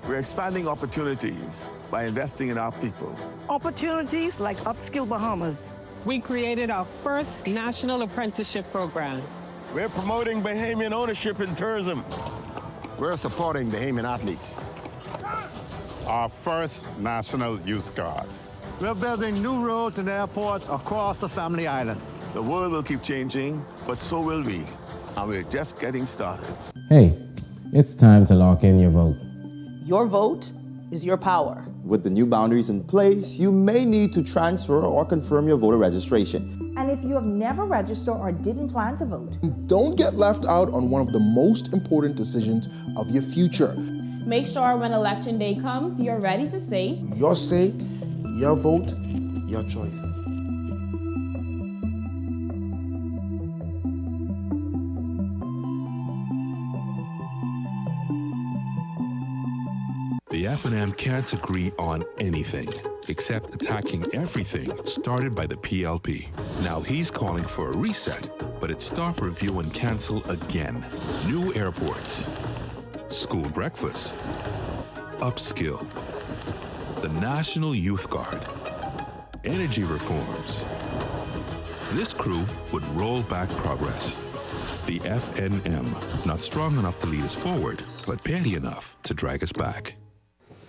We're expanding opportunities by investing in our people.
Opportunities like Upskill Bahamas.
We created our first national apprenticeship program.
We're promoting Bahamian ownership in tourism. We're supporting Bahamian athletes.
Our first National Youth Guard.
We're building new roads and airports across the Family Island.
The world will keep changing, but so will we. And we're just getting started.
Hey, it's time to lock in your vote.
Your vote is your power.
With the new boundaries in place, you may need to transfer or confirm your voter registration.
And if you have never registered or didn't plan to vote,
don't get left out on one of the most important decisions of your future.
Make sure when election day comes, you're ready to say,
your say, your vote, your choice.
The FNM can't agree on anything except attacking everything started by the PLP. Now he's calling for a reset, but it's stop, review, and cancel again. New airports, school breakfast, upskill, the National Youth Guard, energy reforms. This crew would roll back progress. The FNM, not strong enough to lead us forward, but petty enough to drag us back.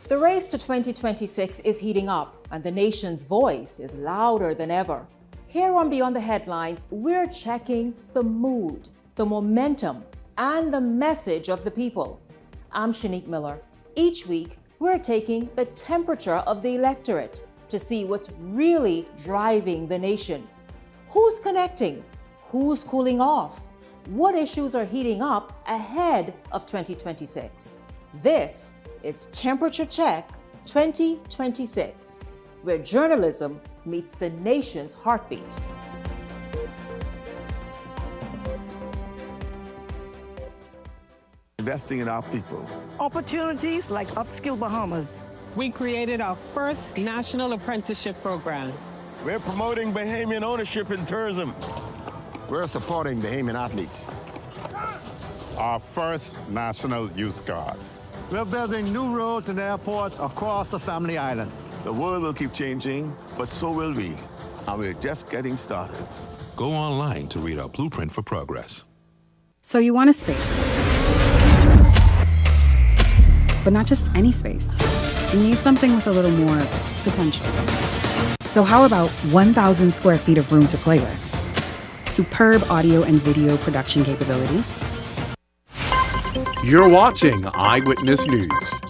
The race to 2026 is heating up, and the nation's voice is louder than ever. Here on Beyond the Headlines, we're checking the mood, the momentum, and the message of the people. I'm Shanique Miller. Each week, we're taking the temperature of the electorate to see what's really driving the nation. Who's connecting? Who's cooling off? What issues are heating up ahead of 2026? This is Temperature Check 2026, where journalism meets the nation's heartbeat.
Investing in our people.
Opportunities like Upskill Bahamas.
We created our first national apprenticeship program.
We're promoting Bahamian ownership in tourism. We're supporting Bahamian athletes.
Our first National Youth Guard.
We're building new roads and airports across the Family Island.
The world will keep changing, but so will we. And we're just getting started.
Go online to read our blueprint for progress.
So you want a space. But not just any space. You need something with a little more potential. So how about 1,000 square feet of room to play with? Superb audio and video production capability.
You're watching Eyewitness News.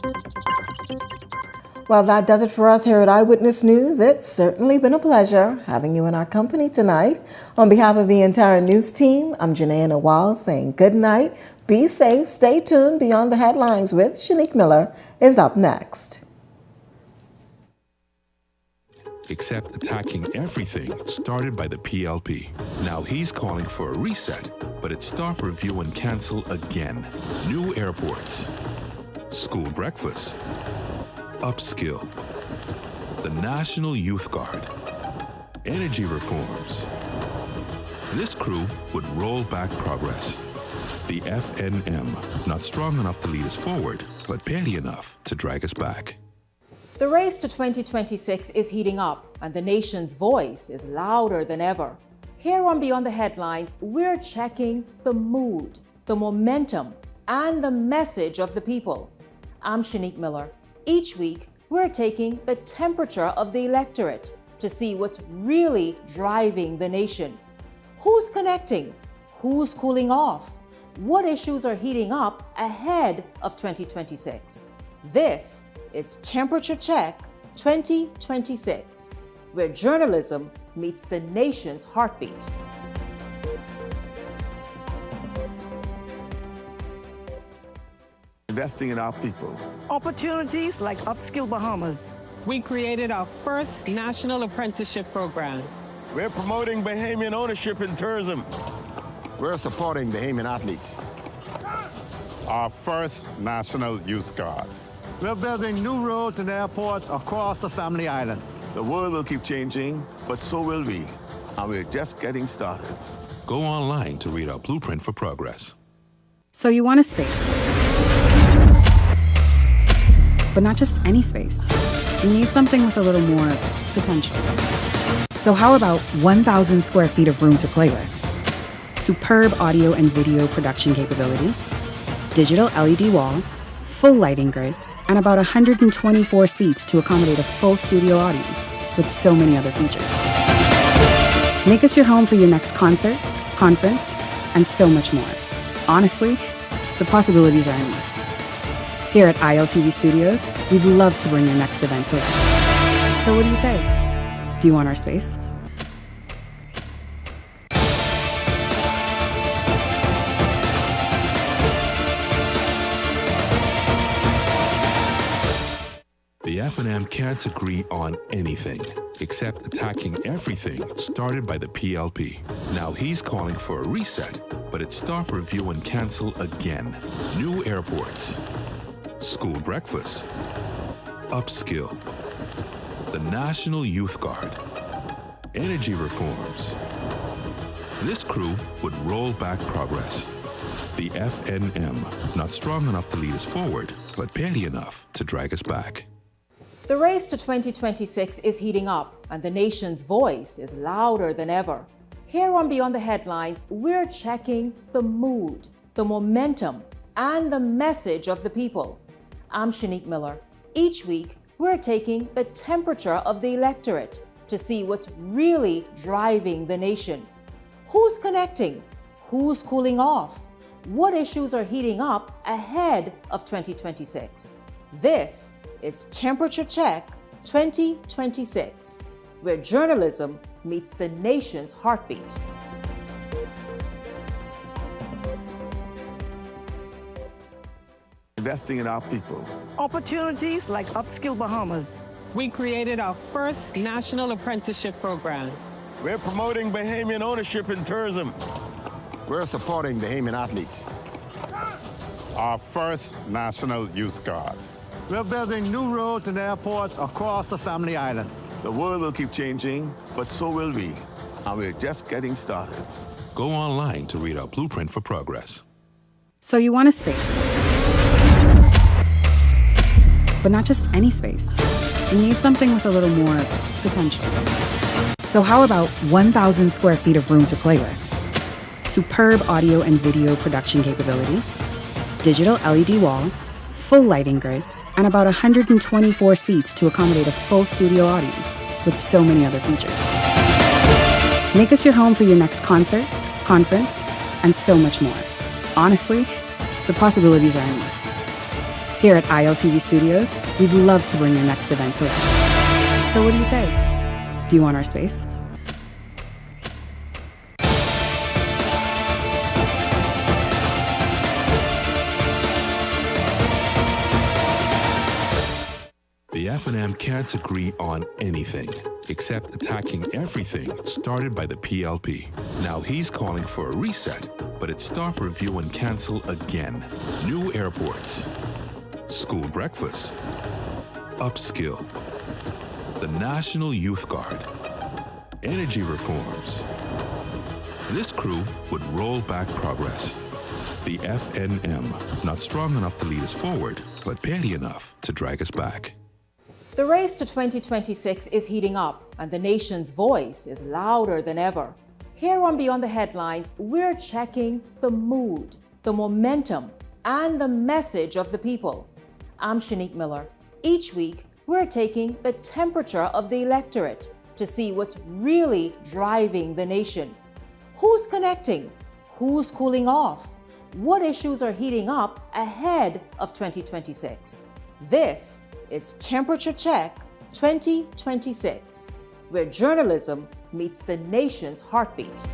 Well, that does it for us here at Eyewitness News. It's certainly been a pleasure having you in our company tonight. On behalf of the entire news team, I'm Janae Nawal saying good night, be safe, stay tuned. Beyond the Headlines with Shanique Miller is up next.
Except attacking everything started by the PLP. Now he's calling for a reset, but it's stop, review, and cancel again. New airports, school breakfast, upskill, the National Youth Guard, energy reforms. This crew would roll back progress. The FNM, not strong enough to lead us forward, but petty enough to drag us back.
The race to 2026 is heating up, and the nation's voice is louder than ever. Here on Beyond the Headlines, we're checking the mood, the momentum, and the message of the people. I'm Shanique Miller. Each week, we're taking the temperature of the electorate to see what's really driving the nation. Who's connecting? Who's cooling off? What issues are heating up ahead of 2026? This is Temperature Check 2026, where journalism meets the nation's heartbeat.
Investing in our people.
Opportunities like Upskill Bahamas.
We created our first national apprenticeship program.
We're promoting Bahamian ownership in tourism.
We're supporting Bahamian athletes.
Our first National Youth Guard.
We're building new roads and airports across the Family Island.
The world will keep changing, but so will we. And we're just getting started.
Go online to read our blueprint for progress.
So you want a space. But not just any space. You need something with a little more potential. So how about 1,000 square feet of room to play with? Superb audio and video production capability, digital LED wall, full lighting grid, and about 124 seats to accommodate a full studio audience with so many other features. Make us your home for your next concert, conference, and so much more. Honestly, the possibilities are endless. Here at ILTV Studios, we'd love to bring your next event to life. So what do you say? Do you want our space?
The F&M can't agree on anything except attacking everything started by the PLP. Now he's calling for a reset, but it's stop, review, and cancel again. New airports, school breakfast, upskill, the National Youth Guard, energy reforms. This crew would roll back progress. The FNM, not strong enough to lead us forward, but petty enough to drag us back.
The race to 2026 is heating up, and the nation's voice is louder than ever. Here on Beyond the Headlines, we're checking the mood, the momentum, and the message of the people. I'm Shanique Miller. Each week, we're taking the temperature of the electorate to see what's really driving the nation. Who's connecting? Who's cooling off? What issues are heating up ahead of 2026? This is Temperature Check 2026, where journalism meets the nation's heartbeat.
Investing in our people.
Opportunities like Upskill Bahamas.
We created our first national apprenticeship program.
We're promoting Bahamian ownership in tourism.
We're supporting Bahamian athletes.
Our first National Youth Guard.
We're building new roads and airports across the Family Island.
The world will keep changing, but so will we. And we're just getting started.
Go online to read our blueprint for progress.
So you want a space. But not just any space. You need something with a little more potential. So how about 1,000 square feet of room to play with? Superb audio and video production capability, digital LED wall, full lighting grid, and about 124 seats to accommodate a full studio audience with so many other features. Make us your home for your next concert, conference, and so much more. Honestly, the possibilities are endless. Here at ILTV Studios, we'd love to bring your next event to life. So what do you say? Do you want our space?
The F&M can't agree on anything except attacking everything started by the PLP. Now he's calling for a reset, but it's stop, review, and cancel again. New airports, school breakfast, upskill, the National Youth Guard, energy reforms. This crew would roll back progress. The FNM, not strong enough to lead us forward, but petty enough to drag us back.
The race to 2026 is heating up, and the nation's voice is louder than ever. Here on Beyond the Headlines, we're checking the mood, the momentum, and the message of the people. I'm Shanique Miller. Each week, we're taking the temperature of the electorate to see what's really driving the nation. Who's connecting? Who's cooling off? What issues are heating up ahead of 2026? This is Temperature Check 2026, where journalism meets the nation's heartbeat.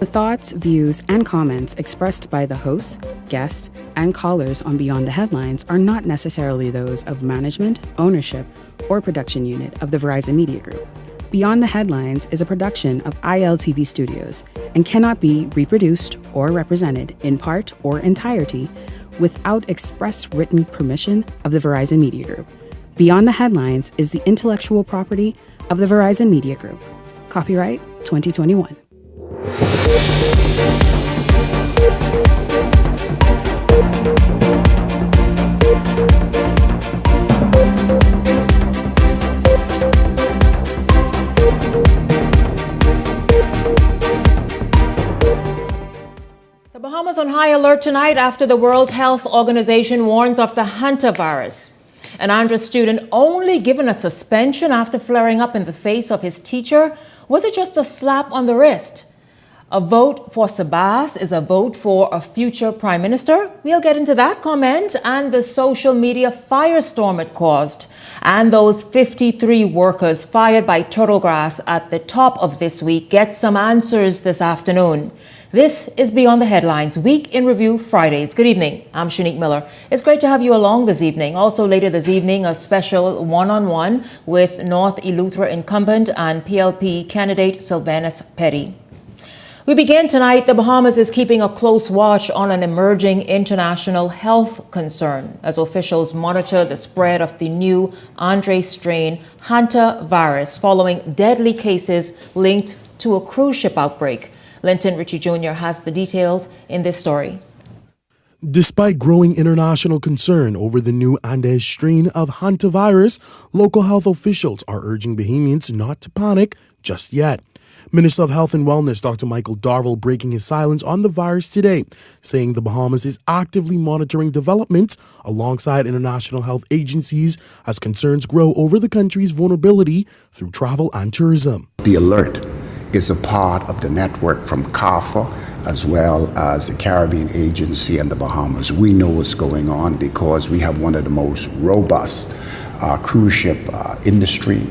The thoughts, views, and comments expressed by the hosts, guests, and callers on Beyond the Headlines are not necessarily those of management, ownership, or production unit of the Verizon Media Group. Beyond the Headlines is a production of ILTV Studios and cannot be reproduced or represented in part or entirety without express written permission of the Verizon Media Group. Beyond the Headlines is the intellectual property of the Verizon Media Group. Copyright 2021.
The Bahamas on high alert tonight after the World Health Organization warns of the hantavirus. An Andhra student only given a suspension after flaring up in the face of his teacher. Was it just a slap on the wrist? A vote for Sabas is a vote for a future prime minister. We'll get into that comment and the social media firestorm it caused. And those 53 workers fired by Turtlegrass at the top of this week get some answers this afternoon. This is Beyond the Headlines, Week in Review Fridays. Good evening. I'm Shanique Miller. It's great to have you along this evening. Also later this evening, a special one-on-one with North Eleuthera incumbent and PLP candidate Sylvanus Petty. We begin tonight. The Bahamas is keeping a close watch on an emerging international health concern as officials monitor the spread of the new Andre strain hantavirus following deadly cases linked to a cruise ship outbreak. Linton Ritchie Jr. has the details in this story.
Despite growing international concern over the new Andes strain of hantavirus, local health officials are urging Bahamians not to panic just yet. Minister of Health and Wellness Dr. Michael Darville breaking his silence on the virus today, saying the Bahamas is actively monitoring developments alongside international health agencies as concerns grow over the country's vulnerability through travel and tourism.
The alert is a part of the network from CARFA as well as the Caribbean Agency and the Bahamas. We know what's going on because we have one of the most robust cruise ship industry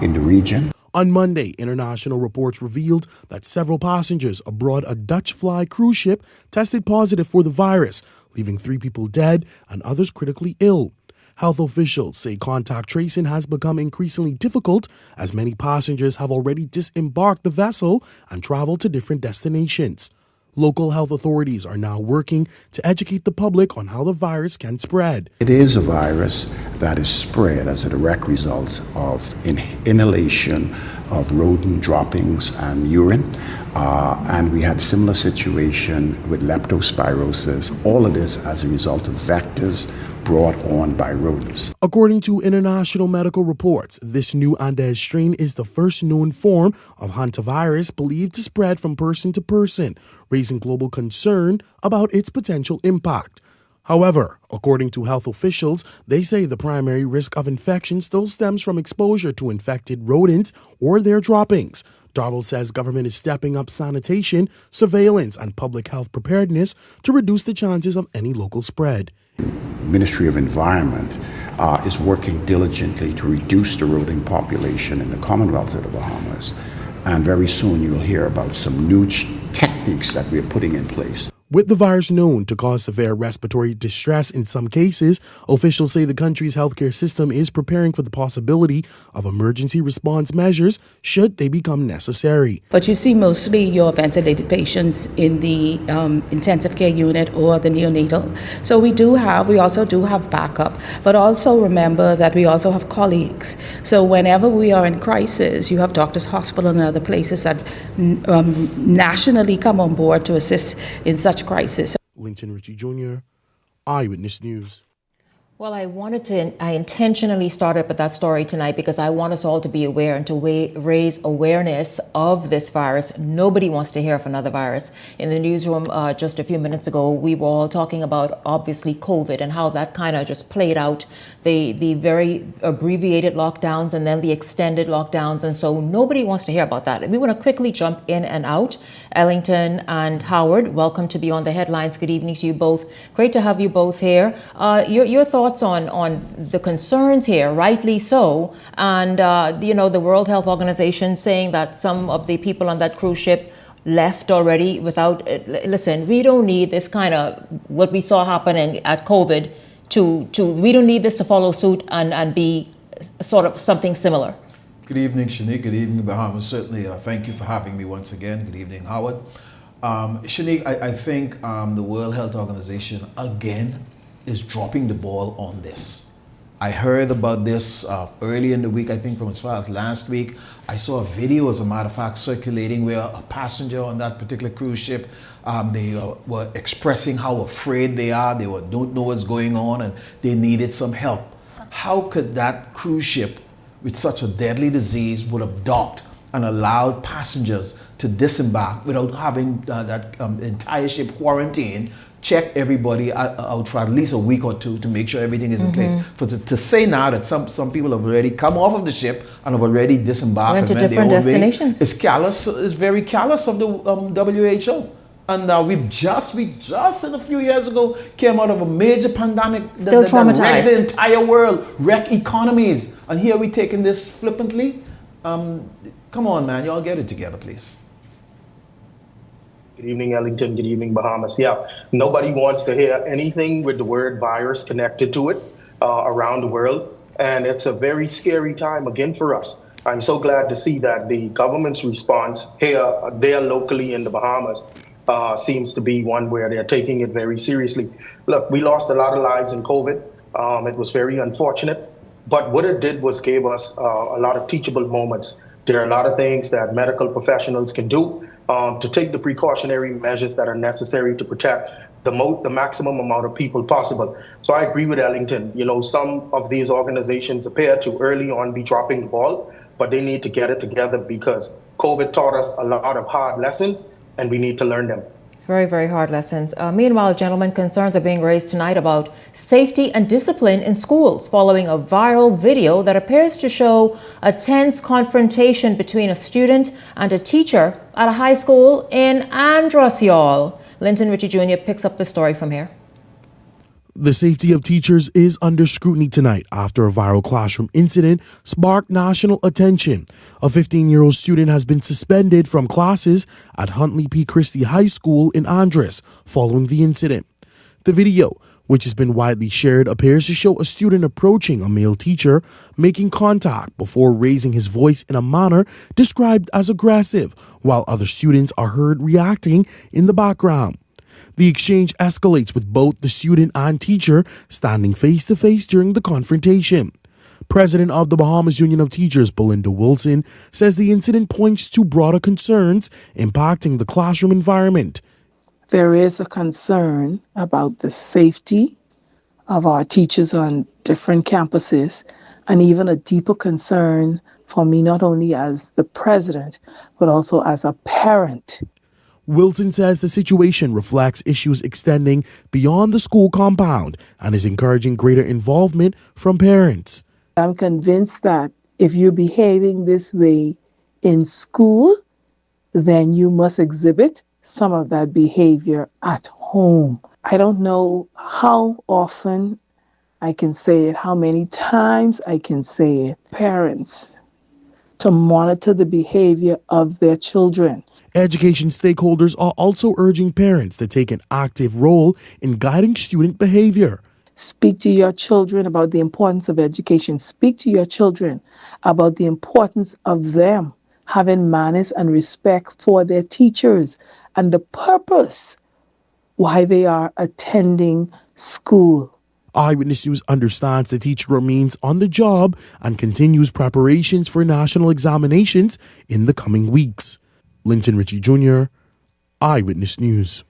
in the region.
On Monday, international reports revealed that several passengers aboard a Dutch fly cruise ship tested positive for the virus, leaving 3 people dead and others critically ill. Health officials say contact tracing has become increasingly difficult as many passengers have already disembarked the vessel and traveled to different destinations. Local health authorities are now working to educate the public on how the virus can spread.
It is a virus that is spread as a direct result of inhalation of rodent droppings and urine. And we had similar situation with leptospirosis. All of this as a result of vectors brought on by rodents.
According to international medical reports, this new Andes strain is the first known form of hantavirus believed to spread from person to person, raising global concern about its potential impact. However, according to health officials, they say the primary risk of infection still stems from exposure to infected rodents or their droppings. Darwell says government is stepping up sanitation, surveillance, and public health preparedness to reduce the chances of any local spread.
Ministry of Environment is working diligently to reduce the rodent population in the Commonwealth of the Bahamas. And very soon you'll hear about some new techniques that we're putting in place.
With the virus known to cause severe respiratory distress in some cases, officials say the country's healthcare system is preparing for the possibility of emergency response measures should they become necessary.
But you see mostly your ventilated patients in the intensive care unit or the neonatal. So we also do have backup, but also remember that we also have colleagues. So whenever we are in crisis, you have Doctors Hospital and other places that nationally come on board to assist in such crisis.
Linton Ritchie Jr., Eyewitness News.
Well, I intentionally started with that story tonight because I want us all to be aware and to raise awareness of this virus. Nobody wants to hear of another virus. In the newsroom just a few minutes ago, we were all talking about, obviously, COVID and how that kind of just played out, the very abbreviated lockdowns and then the extended lockdowns. And so nobody wants to hear about that. And we want to quickly jump in and out. Ellington and Howard, welcome to Beyond the Headlines. Good evening to you both. Great to have you both here. Your thoughts on the concerns here, rightly so, and the World Health Organization saying that some of the people on that cruise ship left already without. Listen, we don't need this kind of what we saw happening at COVID. We don't need this to follow suit and be sort of something similar.
Good evening, Shanique. Good evening, Bahamas. Certainly, thank you for having me once again. Good evening, Howard. Shanique, I think the World Health Organization again is dropping the ball on this. I heard about this early in the week, I think from as far as last week. I saw a video, as a matter of fact, circulating where a passenger on that particular cruise ship, they were expressing how afraid they are, they don't know what's going on, and they needed some help. How could that cruise ship with such a deadly disease would have docked and allowed passengers to disembark without having that entire ship quarantined, check everybody out for at least a week or two to make sure everything is in place? To say now that some people have already come off of the ship and have already disembarked
Went to
and went
different
their own
destinations.
way, it's callous. It's very callous of the WHO. And we just a few years ago came out of a major pandemic
Still
that
traumatized.
wrecked the entire world, wrecked economies, and here we taking this flippantly. Come on, man, y'all get it together, please.
Good evening, Ellington. Good evening, Bahamas. Yeah, nobody wants to hear anything with the word virus connected to it around the world. And it's a very scary time again for us. I'm so glad to see that the government's response here, there locally in the Bahamas, seems to be one where they're taking it very seriously. Look, we lost a lot of lives in COVID. It was very unfortunate. But what it did was gave us a lot of teachable moments. There are a lot of things that medical professionals can do to take the precautionary measures that are necessary to protect the maximum amount of people possible. So I agree with Ellington. You know, some of these organizations appear to early on be dropping the ball, but they need to get it together because COVID taught us a lot of hard lessons and we need to learn them.
Very, very hard lessons. Meanwhile, gentlemen, concerns are being raised tonight about safety and discipline in schools following a viral video that appears to show a tense confrontation between a student and a teacher at a high school in Andros, y'all. Linton Ritchie Jr. picks up the story from here.
The safety of teachers is under scrutiny tonight after a viral classroom incident sparked national attention. A 15-year-old student has been suspended from classes at Huntley P. Christie High School in Andros following the incident. The video, which has been widely shared, appears to show a student approaching a male teacher, making contact before raising his voice in a manner described as aggressive, while other students are heard reacting in the background. The exchange escalates with both the student and teacher standing face to face during the confrontation. President of the Bahamas Union of Teachers, Belinda Wilson, says the incident points to broader concerns impacting the classroom environment.
There is a concern about the safety of our teachers on different campuses, and even a deeper concern for me, not only as the president, but also as a parent.
Wilson says the situation reflects issues extending beyond the school compound and is encouraging greater involvement from parents.
I'm convinced that if you're behaving this way in school, then you must exhibit some of that behavior at home. I don't know how often I can say it, how many times I can say it. Parents, to monitor the behavior of their children.
Education stakeholders are also urging parents to take an active role in guiding student behavior.
Speak to your children about the importance of education. Speak to your children about the importance of them having manners and respect for their teachers and the purpose why they are attending school.
Eyewitness News understands the teacher remains on the job and continues preparations for national examinations in the coming weeks. Linton Ritchie Jr., Eyewitness News.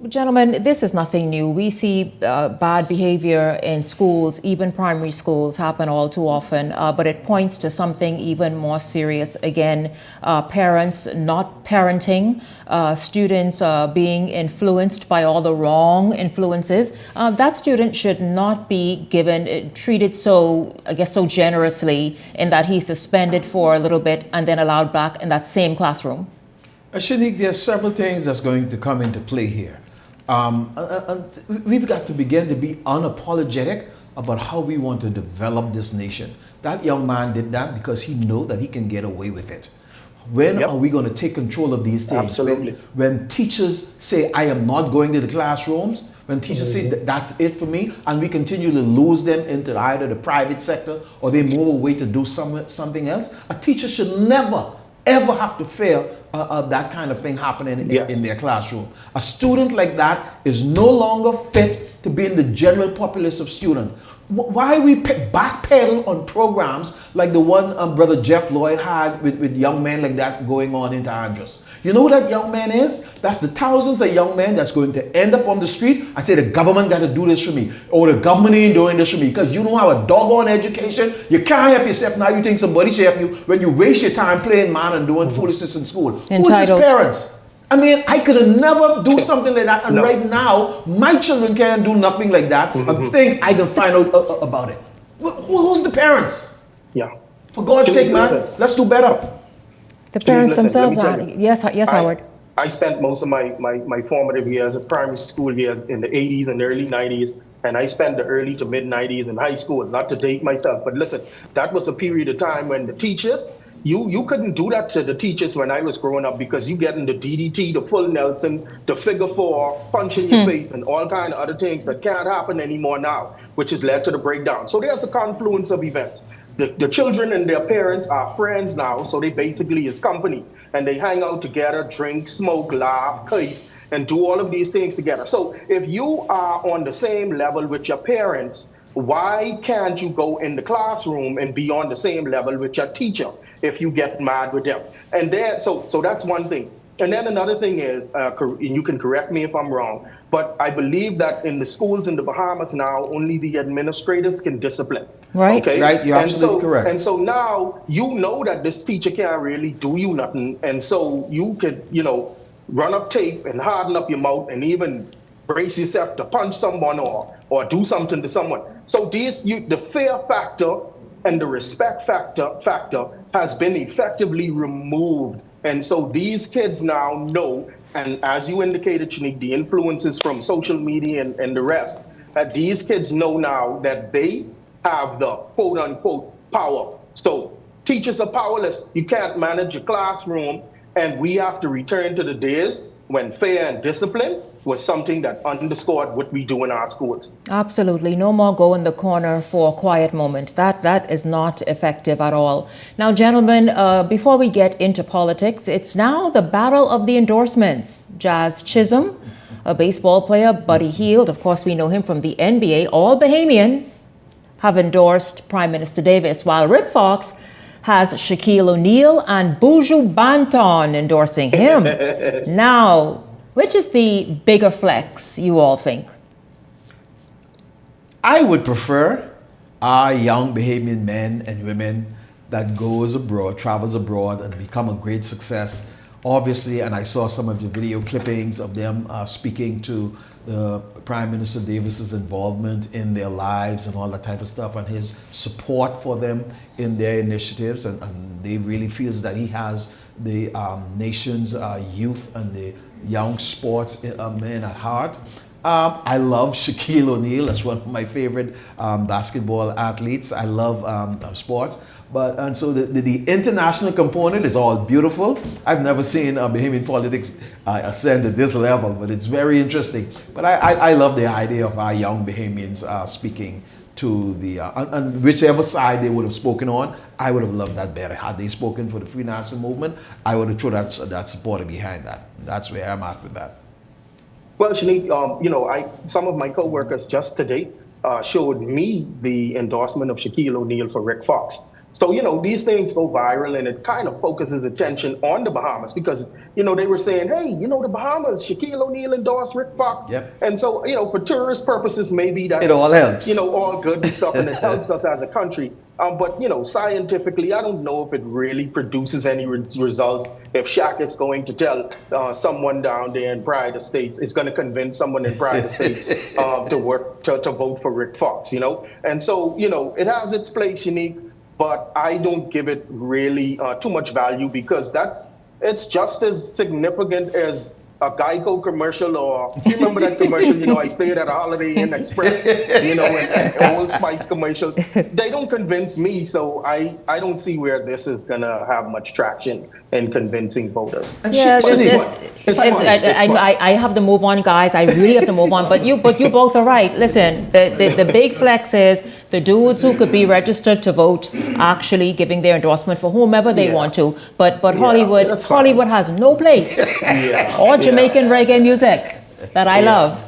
Gentlemen, this is nothing new. We see bad behavior in schools, even primary schools, happen all too often, but it points to something even more serious. Again, parents not parenting, students being influenced by all the wrong influences. That student should not be treated so generously in that he's suspended for a little bit and then allowed back in that same classroom.
Shanique, there are several things that's going to come into play here. We've got to begin to be unapologetic about how we want to develop this nation. That young man did that because he knows that he can get away with it. When are we going to take control of these things?
Absolutely.
When teachers say, I am not going to the classrooms, when teachers say that's it for me, and we continue to lose them into either the private sector or they move away to do something else, a teacher should never, ever have to fear that kind of thing happening in their classroom. A student like that is no longer fit to be in the general populace of students. Why we backpedal on programs like the one Brother Jeff Lloyd had with young men like that going on into Andros? You know who that young man is? That's the thousands of young men that's going to end up on the street and say the government got to do this for me, or the government ain't doing this for me, because you don't have a doggone education. You can't help yourself. Now you think somebody should help you when you waste your time playing man and doing foolishness in school. Who's his parents? I mean, I could have never do something like that, and right now my children can't do nothing like that and think I can find out about it. Who's the parents?
Yeah.
For God's sake, man, let's do better.
The parents themselves are. Yes, Howard.
I spent most of my formative years, primary school years, in the 80s and early 90s, and I spent the early to mid 90s in high school. Not to date myself, but listen, that was a period of time when the teachers, you couldn't do that to the teachers when I was growing up, because you get into DDT, the full Nelson, the figure four, punch in your face, and all kind of other things that can't happen anymore now, which has led to the breakdown. So there's a confluence of events. The children and their parents are friends now, so they basically is company, and they hang out together, drink, smoke, laugh, curse, and do all of these things together. So if you are on the same level with your parents, why can't you go in the classroom and be on the same level with your teacher if you get mad with them? And then, so that's one thing. And then another thing is, and you can correct me if I'm wrong, but I believe that in the schools in the Bahamas now, only the administrators can discipline.
Right.
Okay?
Right, you're absolutely correct.
And so now you know that this teacher can't really do you nothing. And so you could, run up tape and harden up your mouth and even brace yourself to punch someone or do something to someone. So the fear factor and the respect factor has been effectively removed. And so these kids now know, and as you indicated, Shanique, the influences from social media and the rest, that these kids know now that they have the quote unquote power. So teachers are powerless. You can't manage a classroom, and we have to return to the days when fear and discipline was something that underscored what we do in our schools.
Absolutely. No more go in the corner for a quiet moment. That is not effective at all. Now, gentlemen, before we get into politics, it's now the battle of the endorsements. Jazz Chisholm, a baseball player, Buddy Hield, of course we know him from the NBA, all Bahamian, have endorsed Prime Minister Davis, while Rick Fox has Shaquille O'Neal and Buju Banton endorsing him. Now, which is the bigger flex, you all think?
I would prefer our young Bahamian men and women that goes abroad, travels abroad, and become a great success obviously, and I saw some of the video clippings of them speaking to the Prime Minister Davis's involvement in their lives and all that type of stuff, and his support for them in their initiatives, and they really feels that he has the nation's youth and the young sports men at heart. I love Shaquille O'Neal. That's one of my favorite basketball athletes. I love sports. And so the international component is all beautiful. I've never seen Bahamian politics ascend to this level, but it's very interesting. But I love the idea of our young Bahamians speaking to the, and whichever side they would have spoken on, I would have loved that better. Had they spoken for the Free National Movement, I would have thrown that support behind that. That's where I'm at with that.
Well, Shanique, some of my coworkers just today showed me the endorsement of Shaquille O'Neal for Rick Fox. So, these things go viral, and it kind of focuses attention on the Bahamas because, they were saying, hey, the Bahamas, Shaquille O'Neal endorsed Rick Fox.
Yep.
And so, for tourist purposes, maybe that's,
it all helps.
All good and stuff, and it helps us as a country. But, scientifically, I don't know if it really produces any results. If Shaq is going to tell someone down there in Pride Estates, is going to convince someone in Pride Estates to vote for Rick Fox, And so, it has its place, Unique. But I don't give it really too much value because it's just as significant as a Geico commercial, or you remember that commercial, I stayed at a Holiday Inn Express, and Old Spice commercial. They don't convince me, so I don't see where this is going to have much traction in convincing voters.
Yeah, I have to move on, guys. I really have to move on. But you both are right. Listen, the big flex is the dudes who could be registered to vote actually giving their endorsement for whomever they want to. But Hollywood has no place. Or Jamaican reggae music that I love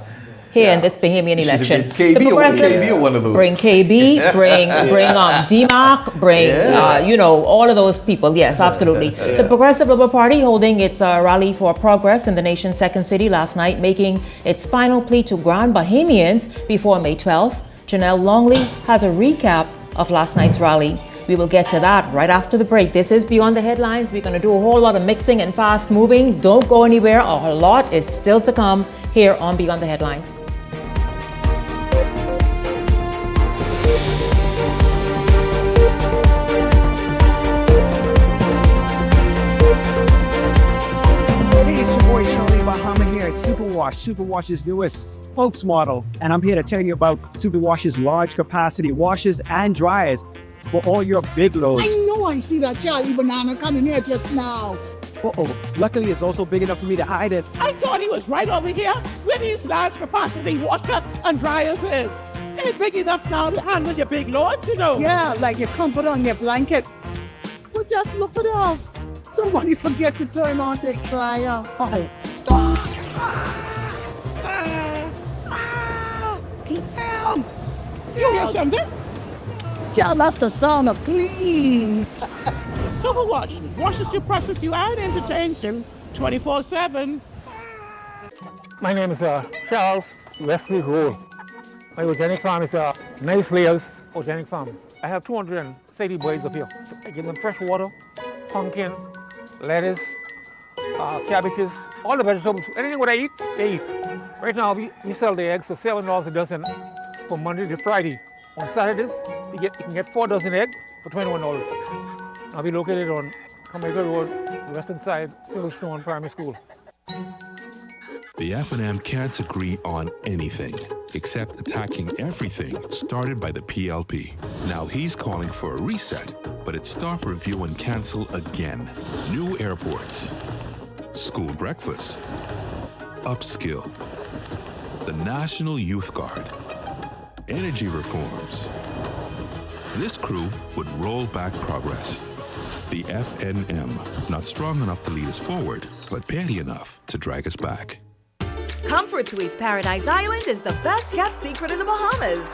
here in this Bahamian election.
KB or one of those.
Bring KB, bring DMAC, bring all of those people. Yes, absolutely. The Progressive Liberal Party holding its rally for progress in the nation's second city last night, making its final plea to Grand Bahamians before May 12th. Janelle Longley has a recap of last night's rally. We will get to that right after the break. This is Beyond the Headlines. We're going to do a whole lot of mixing and fast moving. Don't go anywhere. A lot is still to come here on Beyond the Headlines.
Hey, it's your boy Charlie Bahama here at Superwash, Superwash's newest spokesmodel. And I'm here to tell you about Superwash's large capacity washers and dryers for all your big loads.
I know I see that Charlie Banana coming here just now.
Luckily, it's also big enough for me to hide it.
I thought he was right over here where these large capacity washer and dryers is. They're big enough now to handle your big loads, Yeah, like your comfort on your blanket. But just look at us. Somebody forget to turn on the dryer. Oh, stop! You hear something? Yeah, that's the sound of clean. Superwash washes you, presses you, and entertains you 24/7.
My name is Charles Wesley Rowe. My organic farm is Nice Layers Organic Farm. I have 230 birds up here. I give them fresh water, pumpkin, lettuce, cabbages, all the vegetables. Anything what I eat, they eat. Right now, we sell the eggs for $7 a dozen from Monday to Friday. On Saturdays, you can get 4 dozen eggs for $21. I'll be located on Jamaica Road, the western side, Silverstone Primary School.
The F&M can't agree on anything except attacking everything started by the PLP. Now he's calling for a reset, but it's stop, review, and cancel again. New airports, school breakfast, upskill, the National Youth Guard, energy reforms. This crew would roll back progress. The FNM, not strong enough to lead us forward, but petty enough to drag us back.
Comfort Suites Paradise Island is the best-kept secret in the Bahamas.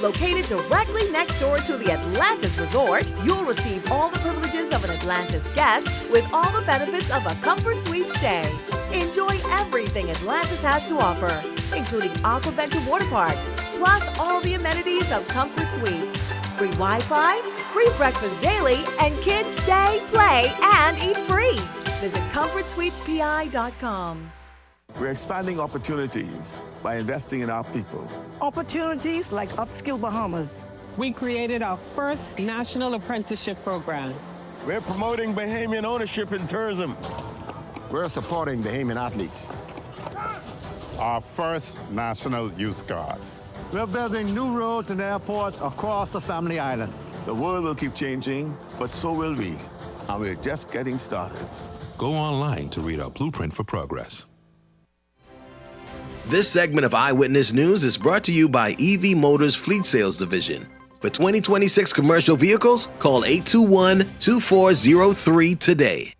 Located directly next door to the Atlantis Resort, you'll receive all the privileges of an Atlantis guest with all the benefits of a Comfort Suite stay. Enjoy everything Atlantis has to offer, including Aquaventure Water Park, plus all the amenities of Comfort Suites. Free Wi-Fi, free breakfast daily, and kids stay, play, and eat free. Visit ComfortSuitesPI.com.
We're expanding opportunities by investing in our people.
Opportunities like Upskill Bahamas.
We created our first national apprenticeship program.
We're promoting Bahamian ownership in tourism.
We're supporting Bahamian athletes. Our first National Youth Guard.
We're building new roads and airports across the Family Island.
The world will keep changing, but so will we. And we're just getting started.
Go online to read our blueprint for progress.
This segment of Eyewitness News is brought to you by EV Motors Fleet Sales Division. For 2026 commercial vehicles, call 821-2403 today.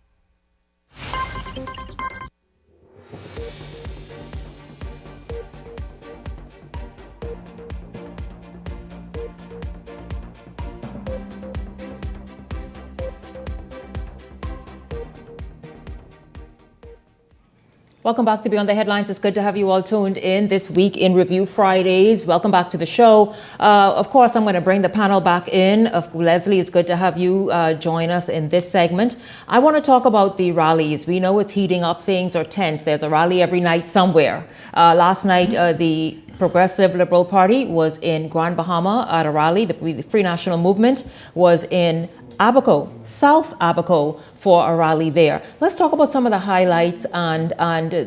Welcome back to Beyond the Headlines. It's good to have you all tuned in this week in Review Fridays. Welcome back to the show. Of course, I'm going to bring the panel back in. Leslie, it's good to have you join us in this segment. I want to talk about the rallies. We know it's heating up. Things are tense. There's a rally every night somewhere. Last night, the Progressive Liberal Party was in Grand Bahama at a rally. The Free National Movement was in Abaco, South Abaco, for a rally there. Let's talk about some of the highlights and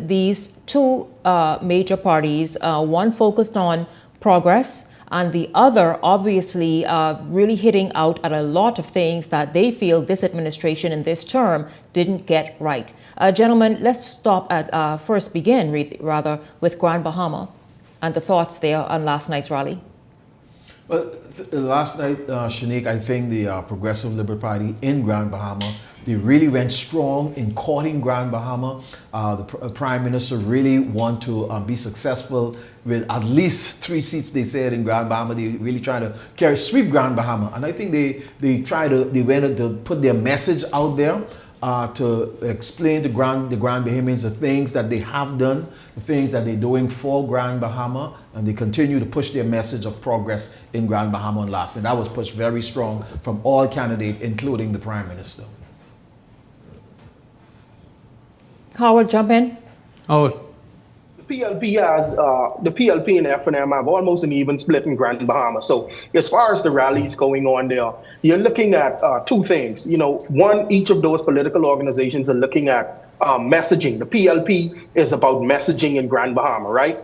these two major parties, one focused on progress and the other obviously really hitting out at a lot of things that they feel this administration in this term didn't get right. Gentlemen, let's stop at begin with Grand Bahama and the thoughts there on last night's rally.
Well, last night, Shanique, I think the Progressive Liberal Party in Grand Bahama, they really went strong in courting Grand Bahama. The Prime Minister really want to be successful with at least 3 seats, they said, in Grand Bahama. They really try to sweep Grand Bahama. And I think they went to put their message out there to explain to the Grand Bahamians the things that they have done, the things that they're doing for Grand Bahama, and they continue to push their message of progress in Grand Bahama and last. And that was pushed very strong from all candidates, including the Prime Minister.
Howard, jump in.
The PLP and FNM have almost an even split in Grand Bahama. So as far as the rallies going on there, you're looking at two things. One, each of those political organizations are looking at messaging. The PLP is about messaging in Grand Bahama, right?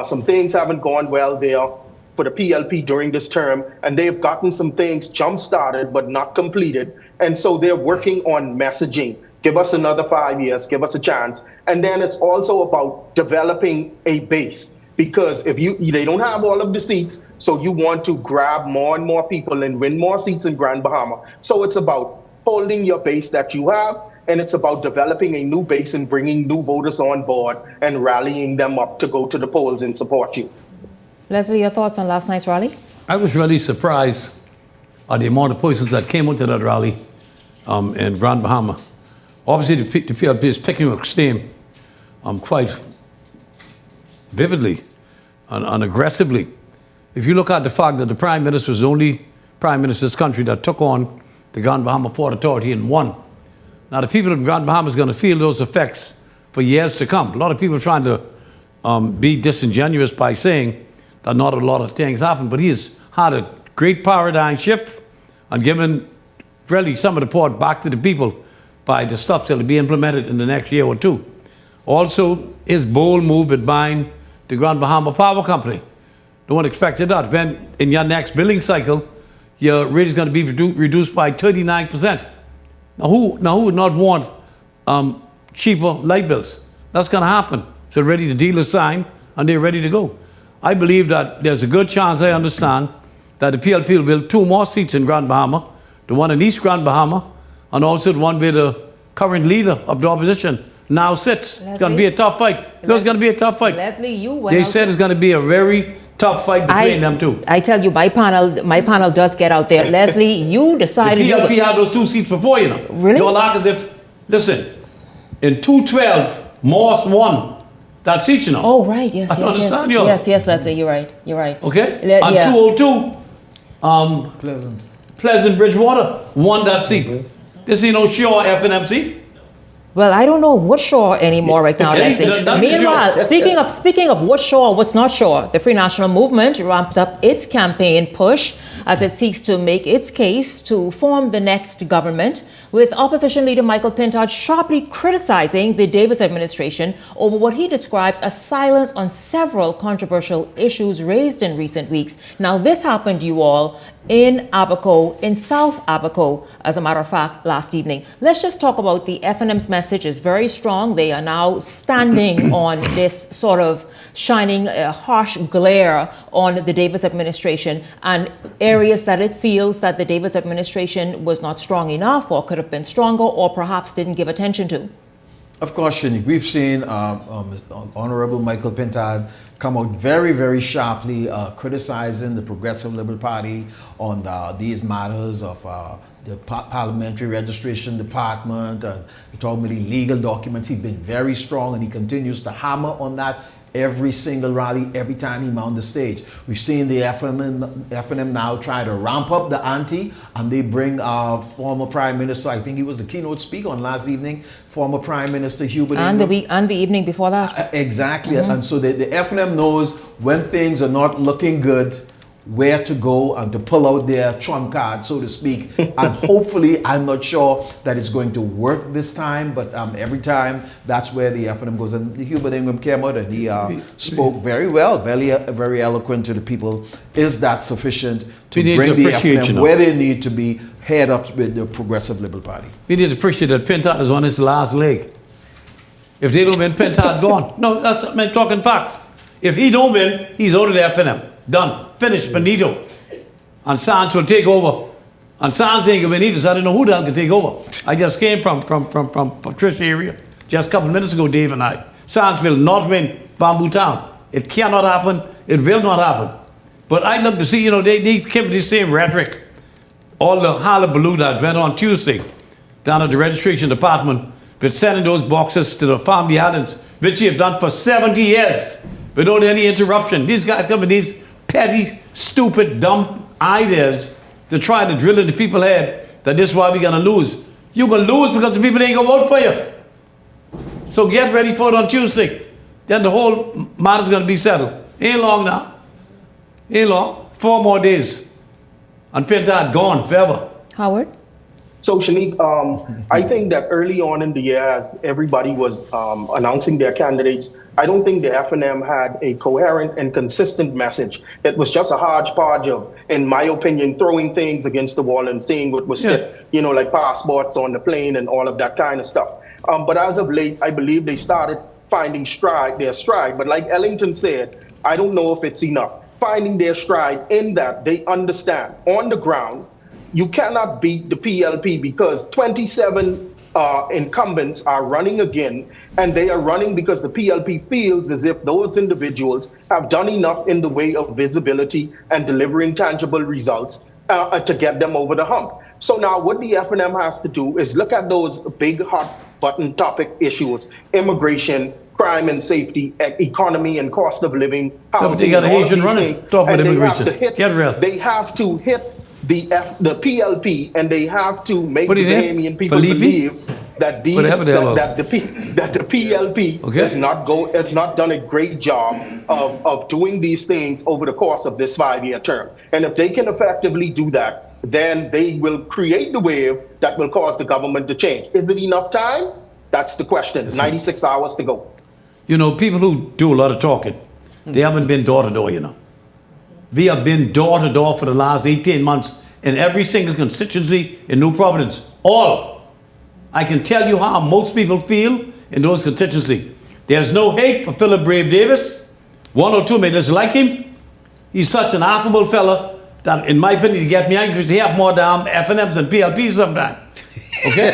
Some things haven't gone well there for the PLP during this term, and they've gotten some things jump-started but not completed. And so they're working on messaging. Give us another 5 years, give us a chance. And then it's also about developing a base, because if they don't have all of the seats, so you want to grab more and more people and win more seats in Grand Bahama. So it's about holding your base that you have, and it's about developing a new base and bringing new voters on board and rallying them up to go to the polls and support you.
Leslie, your thoughts on last night's rally?
I was really surprised at the amount of persons that came into that rally in Grand Bahama. Obviously, the PLP is picking up steam quite vividly and aggressively. If you look at the fact that the Prime Minister was the only Prime Minister of this country that took on the Grand Bahama Port Authority and won. Now, the people of Grand Bahama is going to feel those effects for years to come. A lot of people are trying to be disingenuous by saying that not a lot of things happen, but he has had a great paradigm shift and given really some of the port back to the people by the stuff that will be implemented in the next year or two. Also, his bold move with buying the Grand Bahama Power Company. No one expected that. When in your next billing cycle, your rate is going to be reduced by 39%. Now, who would not want cheaper light bills? That's going to happen. So ready, the deal is signed, and they're ready to go. I believe that there's a good chance, I understand, that the PLP will build 2 more seats in Grand Bahama, the one in East Grand Bahama, and also the one where the current leader of the opposition now sits. Leslie, it's going to be a tough fight. There's going to be a tough fight.
Leslie, you went
They said it's going to be a very tough fight between them two.
I tell you, my panel does get out there. Leslie, you decided...
The PLP had those 2 seats before, you know.
Really?
You're like as if, listen, in 2012, Morse won that seat, you know.
Oh, right, yes,
I understand you.
Yes, Leslie, you're right.
Okay? And 2002, Pleasant Bridgewater won that seat. This ain't no Shaw F&M seat.
Well, I don't know what's sure anymore right now, Leslie. Meanwhile, speaking of what's sure, what's not sure, the Free National Movement ramped up its campaign push as it seeks to make its case to form the next government, with opposition leader Michael Pintard sharply criticizing the Davis administration over what he describes as silence on several controversial issues raised in recent weeks. Now, this happened, you all, in Abaco, in South Abaco, as a matter of fact, last evening. Let's just talk about the FNM's message is very strong. They are now standing on this sort of shining a harsh glare on the Davis administration and areas that it feels that the Davis administration was not strong enough or could have been stronger or perhaps didn't give attention to.
Of course, Shani, we've seen Honorable Michael Pintard come out very, very sharply criticizing the Progressive Liberal Party on these matters of the Parliamentary Registration Department and talking about illegal documents. He's been very strong and he continues to hammer on that every single rally, every time he mounts the stage. We've seen the FNM now try to ramp up the ante, and they bring former Prime Minister, I think he was the keynote speaker on last evening, former Prime Minister Hubert
And the evening before that.
Exactly. And so the FNM knows when things are not looking good, where to go and to pull out their trump card, so to speak. And hopefully, I'm not sure that it's going to work this time, but every time, that's where the FNM goes. And Hubert Ingram came out and he spoke very well, very eloquent to the people. Is that sufficient to bring the FNM where they need to be, head up with the Progressive Liberal Party?
We need to appreciate that Pintard is on his last leg. If they don't win, Pintard gone. No, I'm talking facts. If he don't win, he's out of the FNM. Done. Finished. Finito. And Sands will take over. And Sands ain't going to win either, so I don't know who the hell can take over. I just came from Patricia area just a couple of minutes ago, Dave and I. Sands will not win Bamboo Town. It cannot happen. It will not happen. But I'd love to see, they kept the same rhetoric. All the hullabaloo that went on Tuesday down at the registration department with sending those boxes to the family islands, which you have done for 70 years without any interruption. These guys come with these petty, stupid, dumb ideas to try to drill into people's head that this is why we're going to lose. You're going to lose because the people ain't going to vote for you. So get ready for it on Tuesday. Then the whole matter's going to be settled. Ain't long now. Ain't long. 4 more days. And Pintard gone forever.
Howard?
So, Shanique, I think that early on in the year, as everybody was announcing their candidates, I don't think the FNM had a coherent and consistent message. It was just a hodgepodge of, in my opinion, throwing things against the wall and seeing what was stick, like passports on the plane and all of that kind of stuff. But as of late, I believe they started finding their stride. But like Ellington said, I don't know if it's enough. Finding their stride in that they understand on the ground, you cannot beat the PLP because 27 incumbents are running again, and they are running because the PLP feels as if those individuals have done enough in the way of visibility and delivering tangible results to get them over the hump. So now what the FNM has to do is look at those big hot button topic issues: immigration, crime and safety, economy and cost of living, housing,
and all of these things. And
they have to hit the PLP, and they have to make the Bahamian people believe that the PLP has not done a great job of doing these things over the course of this 5-year term. And if they can effectively do that, then they will create the wave that will cause the government to change. Is it enough time? That's the question. 96 hours to go.
People who do a lot of talking, they haven't been door to door, We have been door to door for the last 18 months in every single constituency in New Providence. All. I can tell you how most people feel in those constituencies. There's no hate for Philip Brave Davis. 1 or 2 may dislike him. He's such an affable fella that, in my opinion, he get me angry because he have more damn FNMs than PLPs sometimes. Okay?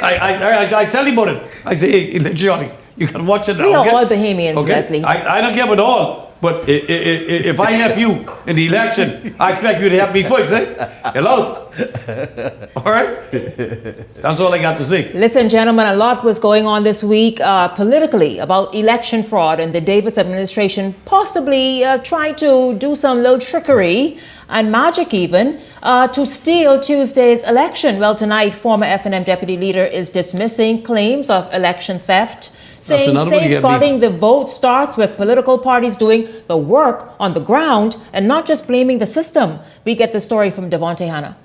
I tell him about it. I say, hey, Johnny, you can watch it now.
We are all Bahamians, Leslie.
I don't care about all. But if I help you in the election, I expect you to help me first, eh? Hello? All right? That's all I got to say.
Listen, gentlemen, a lot was going on this week politically about election fraud and the Davis administration possibly trying to do some little trickery and magic even to steal Tuesday's election. Well, tonight, former FNM deputy leader is dismissing claims of election theft, saying safeguarding the vote starts with political parties doing the work on the ground and not just blaming the system. We get the story from Devontae Hanna.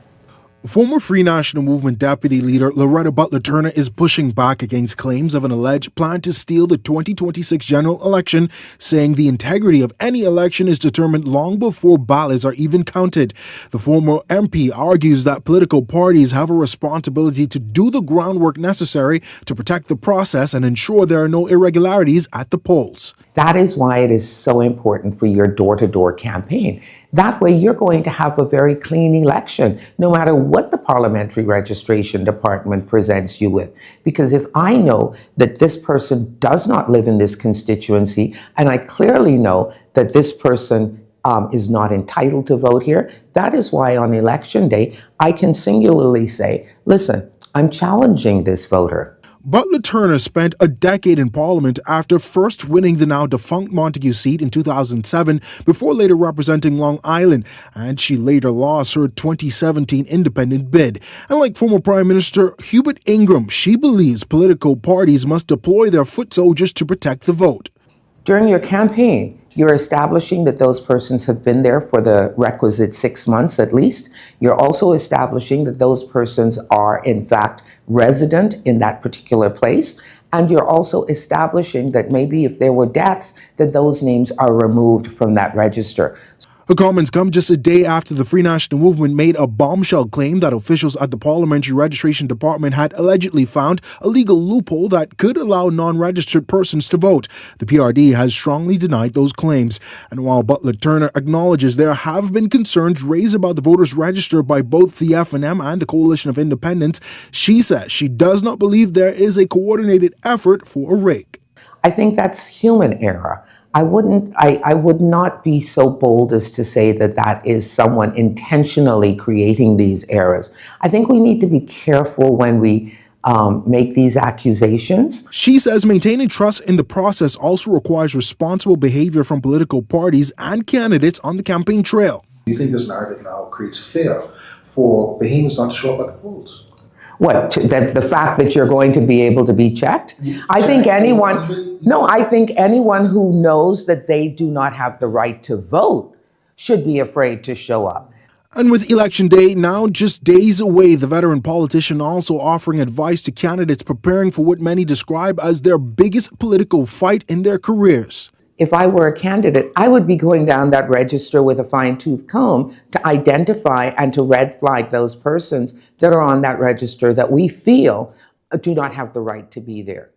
Former Free National Movement deputy leader Loretta Butler Turner is pushing back against claims of an alleged plan to steal the 2026 general election, saying the integrity of any election is determined long before ballots are even counted. The former MP argues that political parties have a responsibility to do the groundwork necessary to protect the process and ensure there are no irregularities at the polls.
That is why it is so important for your door-to-door campaign. That way you're going to have a very clean election, no matter what the Parliamentary Registration Department presents you with. Because if I know that this person does not live in this constituency, and I clearly know that this person is not entitled to vote here, that is why on election day, I can singularly say, listen, I'm challenging this voter.
Butler Turner spent a decade in Parliament after first winning the now defunct Montague seat in 2007 before later representing Long Island, and she later lost her 2017 independent bid. And like former Prime Minister Hubert Ingraham, she believes political parties must deploy their foot soldiers to protect the vote.
During your campaign, you're establishing that those persons have been there for the requisite 6 months at least. You're also establishing that those persons are, in fact, resident in that particular place. And you're also establishing that maybe if there were deaths, that those names are removed from that register.
Her comments come just a day after the Free National Movement made a bombshell claim that officials at the Parliamentary Registration Department had allegedly found a legal loophole that could allow non-registered persons to vote. The PRD has strongly denied those claims. And while Butler Turner acknowledges there have been concerns raised about the voters register by both the FNM and the Coalition of Independents, she says she does not believe there is a coordinated effort for a rig.
I think that's human error. I would not be so bold as to say that that is someone intentionally creating these errors. I think we need to be careful when we make these accusations.
She says maintaining trust in the process also requires responsible behavior from political parties and candidates on the campaign trail.
Do you think this narrative now creates fear for Bahamians not to show up at the polls?
What, that the fact that you're going to be able to be checked? I think anyone who knows that they do not have the right to vote should be afraid to show up.
And with Election Day now just days away, the veteran politician also offering advice to candidates preparing for what many describe as their biggest political fight in their careers.
If I were a candidate, I would be going down that register with a fine-tooth comb to identify and to red flag those persons that are on that register that we feel do not have the right to be there.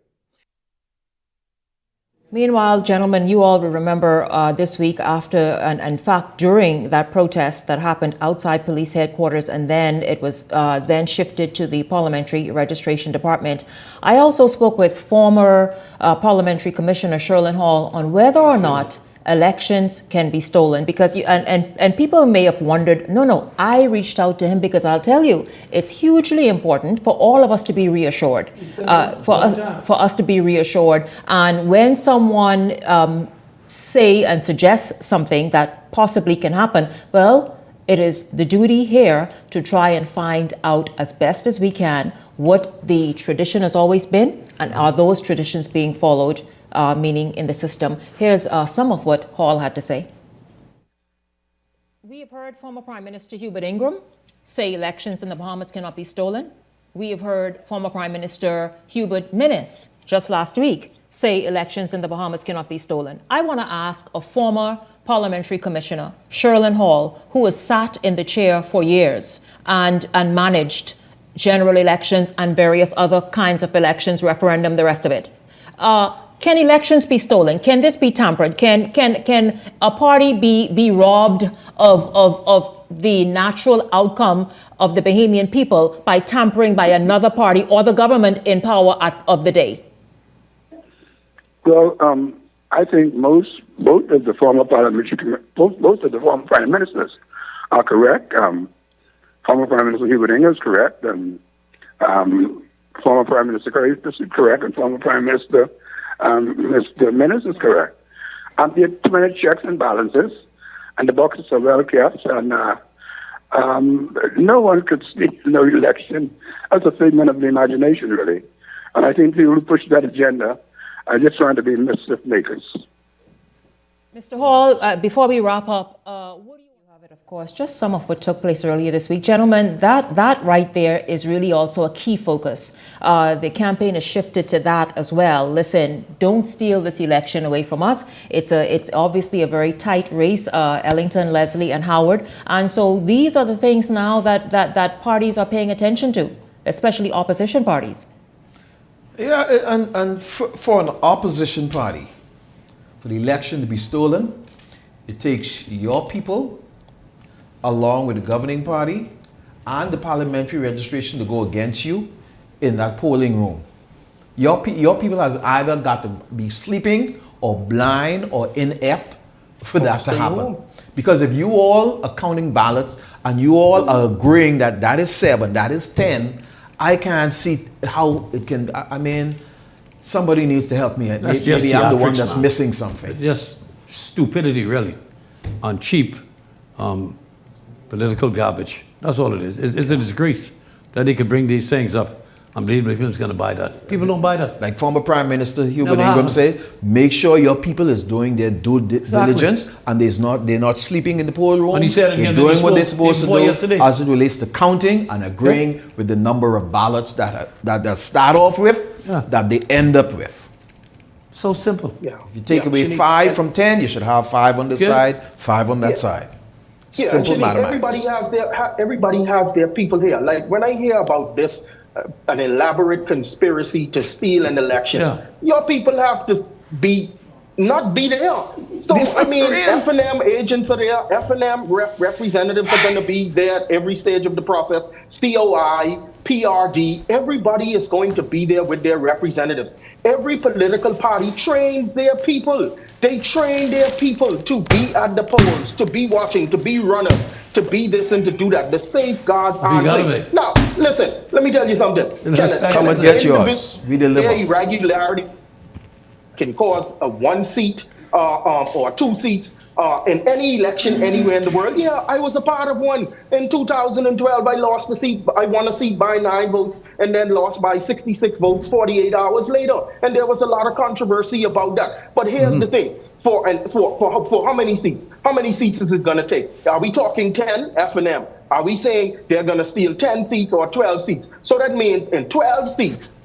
Meanwhile, gentlemen, you all will remember this week after, and in fact, during that protest that happened outside police headquarters, and then it was then shifted to the Parliamentary Registration Department. I also spoke with former Parliamentary Commissioner Sherlyn Hall on whether or not elections can be stolen, because and people may have wondered, no, I reached out to him because I'll tell you, it's hugely important for all of us to be reassured, for us to be reassured. And when someone say and suggests something that possibly can happen, well, it is the duty here to try and find out as best as we can what the tradition has always been, and are those traditions being followed, meaning in the system. Here's some of what Hall had to say. We have heard former Prime Minister Hubert Ingraham say elections in the Bahamas cannot be stolen. We have heard former Prime Minister Hubert Minnis just last week say elections in the Bahamas cannot be stolen. I want to ask a former Parliamentary Commissioner, Sherlyn Hall, who has sat in the chair for years and managed general elections and various other kinds of elections, referendum, the rest of it. Can elections be stolen? Can this be tampered? Can a party be robbed of the natural outcome of the Bahamian people by tampering by another party or the government in power of the day?
Well,
I think both of the former both of the former prime ministers are correct. Former Prime Minister Hubert Ingham is correct, and former Prime Minister Curry is correct, and former Prime Minister Mr. Menace is correct. There are too many checks and balances, and the boxes are well kept, and no one could speak no election as a figment of the imagination, really. And I think people who push that agenda are just trying to be mischief makers.
Mr. Hall, before we wrap up, what do you have it, of course, just some of what took place earlier this week. Gentlemen, that right there is really also a key focus. The campaign has shifted to that as well. Listen, don't steal this election away from us. It's obviously a very tight race, Ellington, Leslie, and Howard. And so these are the things now that parties are paying attention to, especially opposition parties.
Yeah, and for an opposition party, for the election to be stolen, it takes your people, along with the governing party, and the parliamentary registration to go against you in that polling room. Your people has either got to be sleeping or blind or inept for that to happen. Because if you all are counting ballots and you all are agreeing that that is 7, that is 10, I can't see how it can. I mean, somebody needs to help me. Maybe I'm the one that's missing something.
Just stupidity, really, on cheap political garbage. That's all it is. It's a disgrace that they could bring these things up. Unbelievably, people's going to buy that. People don't buy that.
Like former Prime Minister Hubert Ingham said, make sure your people is doing their due diligence and they're not sleeping in the poll room.
And he said
they're doing what they're supposed to do as it relates to counting and agreeing with the number of ballots that they start off with, that they end up with.
So simple.
Yeah. If you take away 5 from 10, you should have 5 on this side, 5 on that side.
Yeah,
Simple mathematics.
Everybody has their people here. Like when I hear about this, an elaborate conspiracy to steal an election, your people have to not be there. So I mean, F&M agents are there, F&M representatives are going to be there at every stage of the process, COI, PRD, everybody is going to be there with their representatives. Every political party trains their people. They train their people to be at the polls, to be watching, to be running, to be this and to do that. The safeguards are there. Now, listen, let me tell you something.
Come and get yours. We deliver.
Irregularity can cause a 1 seat or 2 seats in any election anywhere in the world. Yeah, I was a part of one. In 2012, I lost the seat. I won a seat by 9 votes and then lost by 66 votes 48 hours later. And there was a lot of controversy about that. But here's the thing. For how many seats? How many seats is it going to take? Are we talking 10? F&M. Are we saying they're going to steal 10 seats or 12 seats? So that means in 12 seats,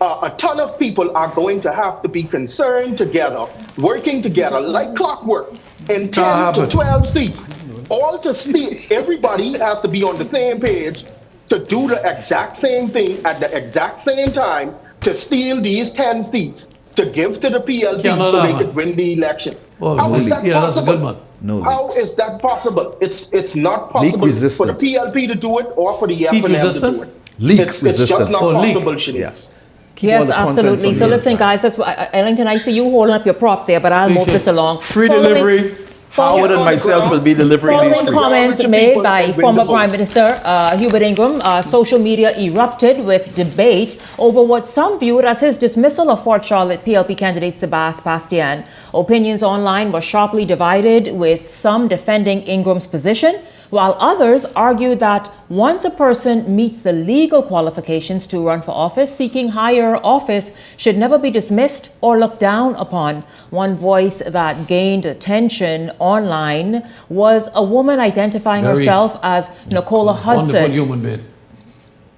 a ton of people are going to have to be concerned together, working together like clockwork in 10 to 12 seats. All to steal. Everybody has to be on the same page to do the exact same thing at the exact same time to steal these 10 seats to give to the PLP so they could win the election. How is that possible?
That's a good one.
How is that possible? It's not possible for the PLP to do it or for the F&M to do it. It's just not possible, Shanique.
Yes.
Yes, absolutely. So listen, guys, that's Ellington, I see you holding up your prop there, but I'll move this along.
Free delivery. Howard and myself will be delivering these free.
Comments made by former Prime Minister Hubert Ingham, social media erupted with debate over what some viewed as his dismissal of Fort Charlotte PLP candidate Sebastian. Opinions online were sharply divided, with some defending Ingram's position, while others argued that once a person meets the legal qualifications to run for office, seeking higher office should never be dismissed or looked down upon. One voice that gained attention online was a woman identifying herself as Nicola Hudson.
Wonderful human being.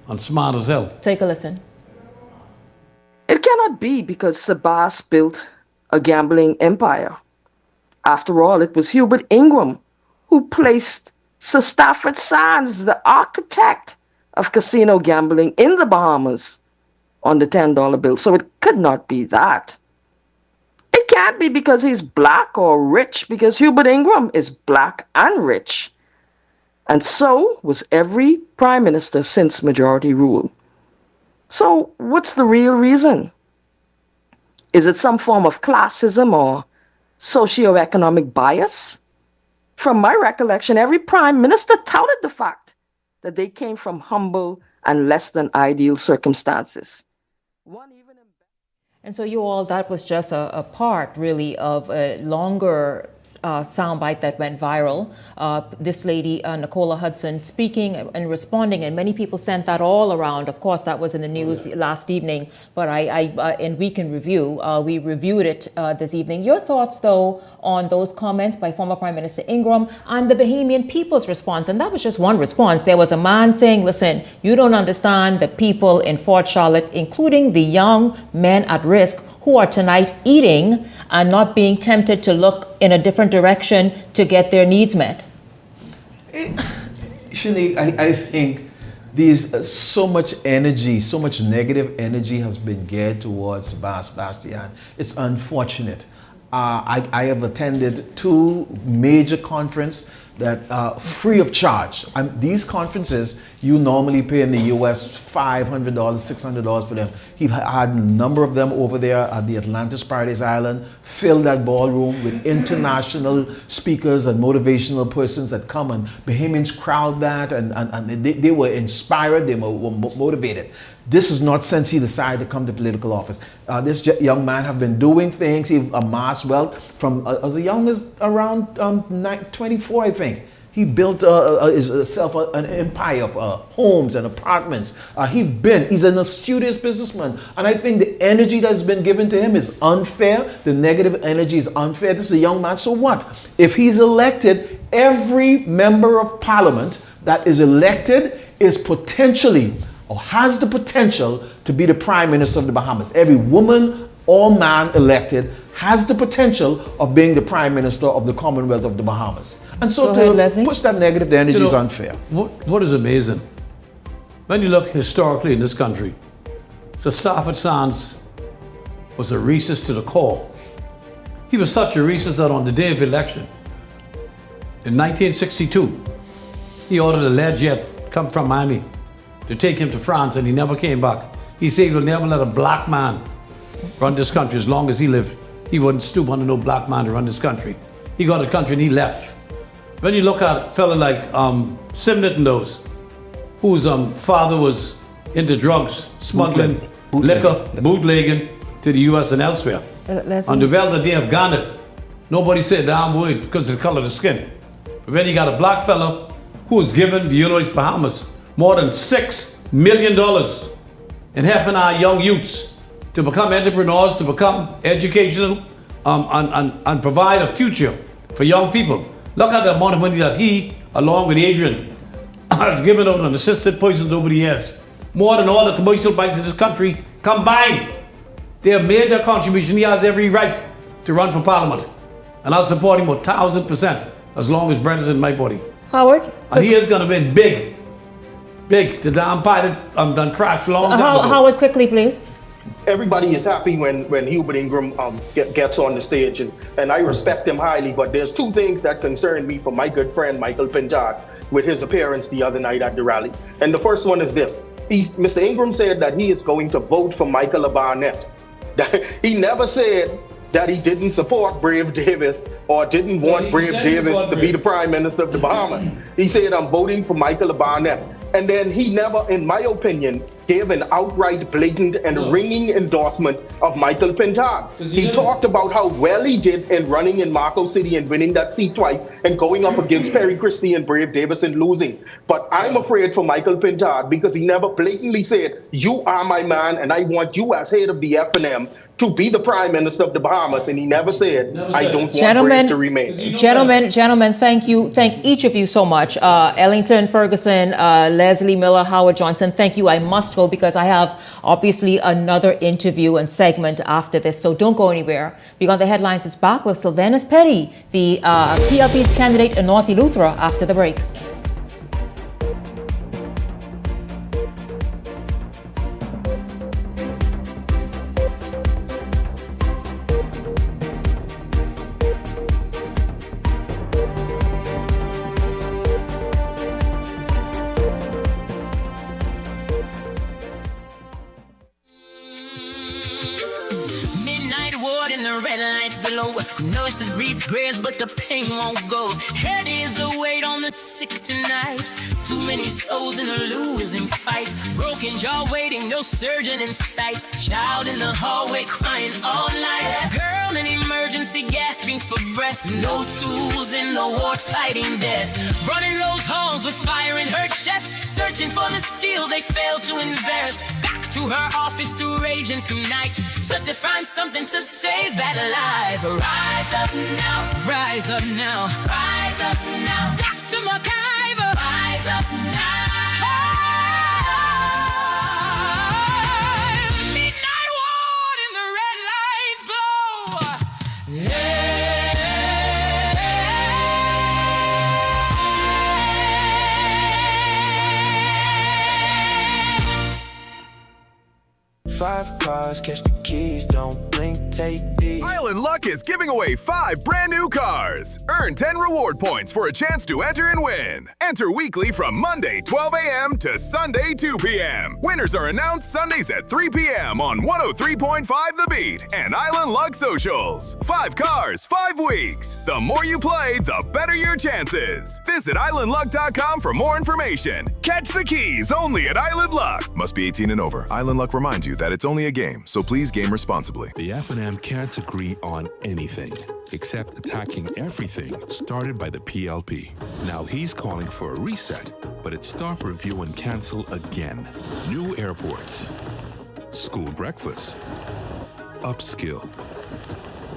And smart as hell.
Take a listen.
It cannot be because Sebas built a gambling empire. After all, it was Hubert Ingham who placed Sir Stafford Sands, the architect of casino gambling in the Bahamas, on the $10 bill. So it could not be that. It can't be because he's black or rich, because Hubert Ingham is black and rich. And so was every prime minister since majority rule. So what's the real reason? Is it some form of classism or socioeconomic bias? From my recollection, every prime minister touted the fact that they came from humble and less than ideal circumstances.
And so you all, that was just a part really of a longer soundbite that went viral. This lady, Nicola Hudson, speaking and responding, and many people sent that all around. Of course, that was in the news last evening, but in Week in Review, we reviewed it this evening. Your thoughts, though, on those comments by former Prime Minister Ingram and the Bahamian people's response? And that was just one response. There was a man saying, listen, you don't understand the people in Fort Charlotte, including the young men at risk who are tonight eating and not being tempted to look in a different direction to get their needs met.
Shanique, I think there's so much energy, so much negative energy has been geared towards Sebastian. It's unfortunate. I have attended 2 major conferences that free of charge. These conferences, you normally pay in the US $500, $600 for them. He had a number of them over there at the Atlantis Paradise Island, filled that ballroom with international speakers and motivational persons that come, and Bahamians crowd that, and they were inspired, they were motivated. This is not since he decided to come to political office. This young man have been doing things. He amassed wealth from as young as around 24, I think. He built himself an empire of homes and apartments. He's an astucious businessman. And I think the energy that's been given to him is unfair. The negative energy is unfair. This is a young man. So what? If he's elected, every member of parliament that is elected is potentially or has the potential to be the Prime Minister of the Bahamas. Every woman or man elected has the potential of being the Prime Minister of the Commonwealth of the Bahamas. And so push that negative energy is unfair.
What is amazing, when you look historically in this country, Sir Stafford Sands was a racist to the core. He was such a racist that on the day of election, in 1962, he ordered a Learjet come from Miami to take him to France, and he never came back. He said he will never let a black man run this country as long as he lived. He wouldn't stoop under no black man to run this country. He got the country and he left. When you look at a fella like Simnett and those, whose father was into drugs, smuggling, liquor, bootlegging to the US and elsewhere. On the well that they have garnered, nobody said a damn word because of the color of the skin. But when you got a black fella who was given the University of Bahamas more than $6 million in helping our young youths to become entrepreneurs, to become educational, and provide a future for young people. Look at the amount of money that he, along with Adrian, has given out on assisted persons over the years. More than all the commercial banks in this country combined. They have made their contribution. He has every right to run for Parliament. And I'll support him 1,000% as long as Brent is in my body.
Howard?
And he is going to win big. The damn pilot done crashed long time ago.
Howard, quickly, please.
Everybody is happy when Hubert Ingram gets on the stage, and I respect him highly, but there's 2 things that concern me for my good friend Michael Pintard with his appearance the other night at the rally. And the first one is this. Mr. Ingram said that he is going to vote for Michael Barnett. He never said that he didn't support Brave Davis or didn't want Brave Davis to be the Prime Minister of the Bahamas. He said, I'm voting for Michael Barnett. And then he never, in my opinion, gave an outright, blatant, and ringing endorsement of Michael Pintard. He talked about how well he did in running in Marco City and winning that seat twice and going up against Perry Christie and Brave Davis and losing. But I'm afraid for Michael Pintard because he never blatantly said, you are my man and I want you as head of the F&M to be the Prime Minister of the Bahamas, and he never said, I don't want Brave to remain.
Gentlemen, thank you. Thank each of you so much. Ellington Ferguson, Leslie Miller, Howard Johnson, thank you. I must go because I have obviously another interview and segment after this, so don't go anywhere. Beyond the Headlines is back with Sylvanus Petty, the PLP's candidate in North Eleuthera, after the break.
Midnight below. Nurses breathe grace, but the pain won't go. Head is the weight on the sick tonight. Too many souls in a losing fight. Broken jaw waiting, no surgeon in sight. Child in the hallway crying all night. Girl in emergency gasping for breath. No tools in the ward fighting death. Running those halls with fire in her chest. Searching for the steel they failed to invest. Back to her office through rage and through night. Just to find something to save that life. Rise up now. Rise up now. Rise up now. Dr. McIver. Rise up now. Midnight one and the red lights glow. Yeah.
5 cars, catch the keys, don't blink, take these.
Island Luck is giving away 5 brand new cars. Earn 10 reward points for a chance to enter and win. Enter weekly from Monday 12 a.m. to Sunday 2 p.m. Winners are announced Sundays at 3 p.m. on 103.5 The Beat and Island Luck Socials. 5 cars, 5 weeks. The more you play, the better your chances. Visit islandluck.com for more information. Catch the keys only at Island Luck. Must be 18 and over. Island Luck reminds you that it's only a game, so please game responsibly.
The F&M can't agree on anything except attacking everything started by the PLP. Now he's calling for a reset, but it's stop, review, and cancel again. New airports, school breakfast, upskill,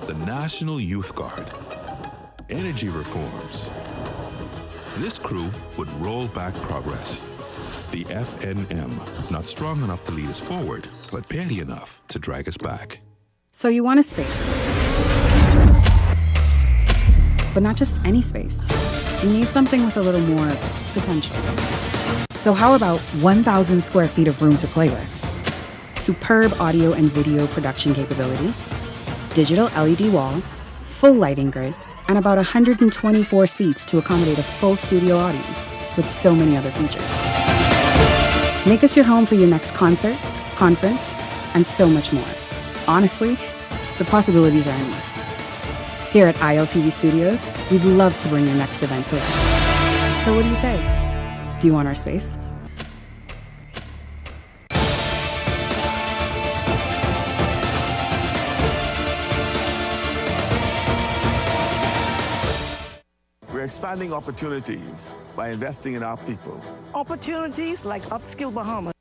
the National Youth Guard, energy reforms. This crew would roll back progress. The FNM, not strong enough to lead us forward, but petty enough to drag us back.
So you want a space. But not just any space. You need something with a little more potential. So how about 1,000 square feet of room to play with? Superb audio and video production capability, digital LED wall, full lighting grid, and about 124 seats to accommodate a full studio audience, with so many other features. Make us your home for your next concert, conference, and so much more. Honestly, the possibilities are endless. Here at ILTV Studios, we'd love to bring your next event to life. So what do you say? Do you want our space?
We're expanding opportunities by investing in our people.
Opportunities like Upskill Bahamas.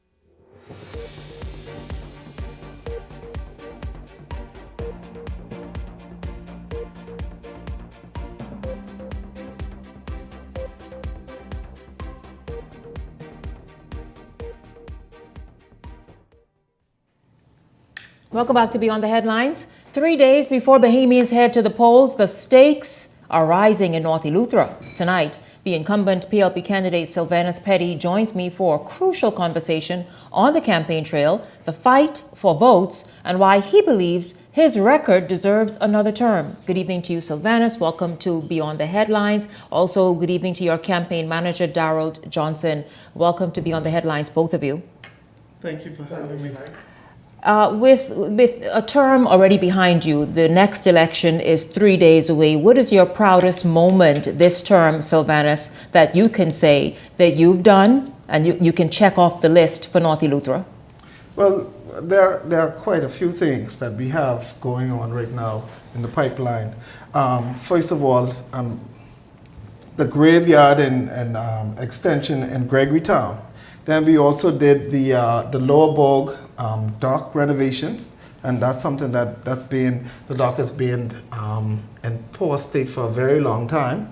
Welcome back to Beyond the Headlines. 3 days before Bahamians head to the polls, the stakes are rising in North Eleuthera. Tonight, the incumbent PLP candidate Sylvanus Petty joins me for a crucial conversation on the campaign trail, the fight for votes, and why he believes his record deserves another term. Good evening to you, Sylvanus. Welcome to Beyond the Headlines. Also, good evening to your campaign manager, Darrell Johnson. Welcome to Beyond the Headlines, both of you.
Thank you for having me.
With a term already behind you, the next election is 3 days away. What is your proudest moment this term, Sylvanus, that you can say that you've done and you can check off the list for North Eleuthera?
Well, there are quite a few things that we have going on right now in the pipeline. First of all, the graveyard and extension in Gregorytown. Then we also did the Lower Bogue dock renovations, and that's something the dock has been in poor state for a very long time.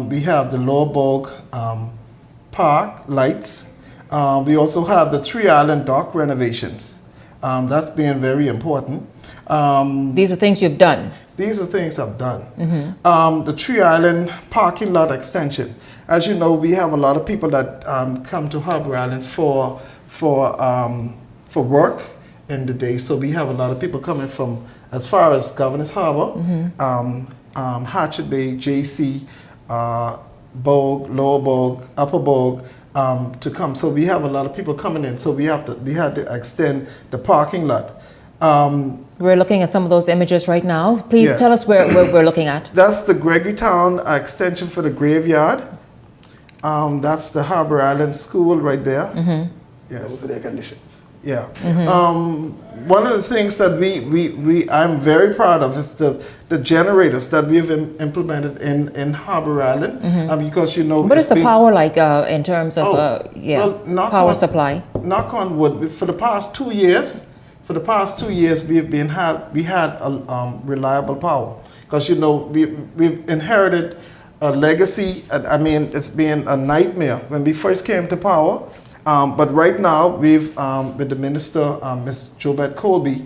We have the Lower Bogue park lights. We also have the Three Island dock renovations. That's been very important.
These are things you've done?
These are things I've done. Mm-hmm. The Three Island parking lot extension. As you know, we have a lot of people that come to Harbour Island for work in the day. So we have a lot of people coming from as far as Governor's Harbour, Hatchet Bay, JC, Bogue, Lower Bogue, Upper Bogue, to come. So we have a lot of people coming in. So we had to extend the parking lot.
We're looking at some of those images right now. Please
Yes.
tell us where we're looking at.
That's the Gregorytown extension for the graveyard. That's the Harbor Island School right there. Yes.
Those are their conditions.
Yeah. One of the things that I'm very proud of is the generators that we've implemented in Harbor Island. Because, you know,
What is the power like in terms of power supply?
Knock on wood. For the past 2 years, we had a reliable power. Because, you know, we've inherited a legacy. I mean, it's been a nightmare when we first came to power. But right now, we've, with the minister, Ms. Jobette Colby,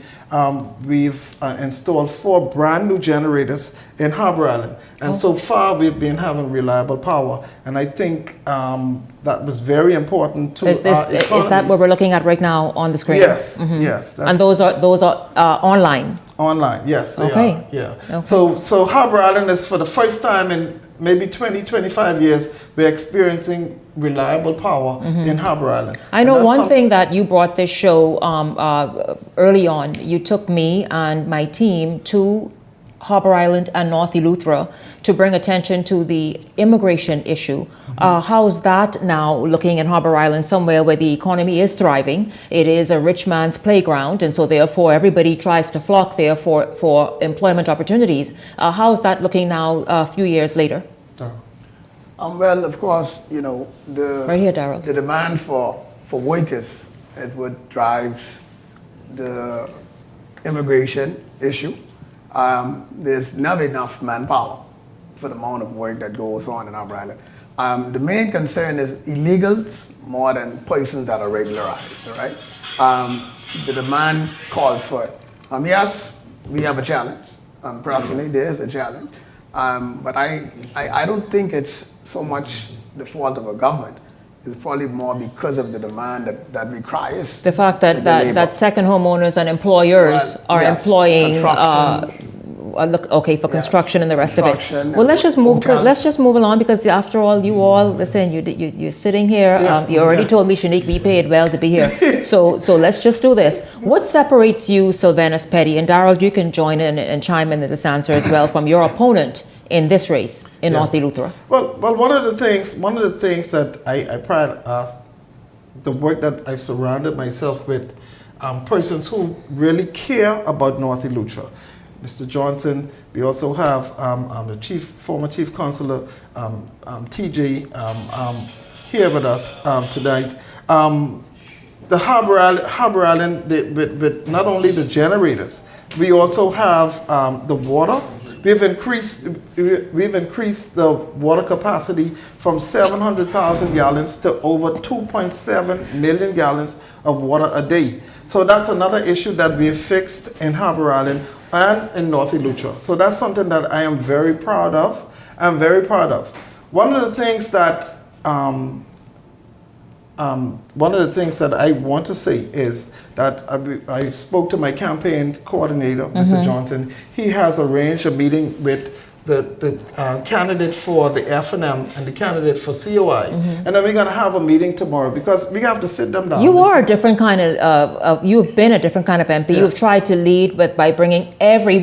we've installed 4 brand new generators in Harbor Island. And so far, we've been having reliable power. And I think that was very important to
Is that what we're looking at right now on the screen?
Yes, yes.
And those are online?
Online, yes, they are. Yeah.
Okay.
So Harbor Island is, for the first time in maybe 20, 25 years, we're experiencing reliable power in Harbor Island.
I know one thing that you brought this show early on. You took me and my team to Harbor Island and North Eleuthera to bring attention to the immigration issue. How's that now looking in Harbor Island, somewhere where the economy is thriving? It is a rich man's playground, and so therefore everybody tries to flock there for employment opportunities. How's that looking now a few years later?
Well, of course, you know,
right here, Darryl.
The demand for workers is what drives the immigration issue. There's never enough manpower for the amount of work that goes on in Harbor Island. The main concern is illegals more than persons that are regularized, all right? The demand calls for it. Yes, we have a challenge. Personally, there's a challenge. But I don't think it's so much the fault of a government. It's probably more because of the demand that requires
the fact that second homeowners and employers are employing construction and the rest of it. Well, let's just move along, because after all, you all listen. You're sitting here. You already told me, Shanique, we paid well to be here. so let's just do this. What separates you, Sylvanus Petty, and Darryl? You can join in and chime in this answer as well, from your opponent in this race in North Eleuthera?
Well, one of the things that I pride us, the work that I've surrounded myself with, persons who really care about North Eleuthera. Mr. Johnson, we also have the former chief consular, TJ, here with us tonight. The Harbor Island, with not only the generators, we also have the water. We've increased the water capacity from 700,000 gallons to over 2.7 million gallons of water a day. So that's another issue that we have fixed in Harbor Island and in North Eleuthera. So that's something that I am very proud of. One of the things that I want to say is that I spoke to my campaign coordinator, Mr. Johnson. He has arranged a meeting with the candidate for the F&M and the candidate for COI. And then we're going to have a meeting tomorrow, because we have to sit them down.
You are a different kind of, you've been a different kind of MP. You've tried to lead by bringing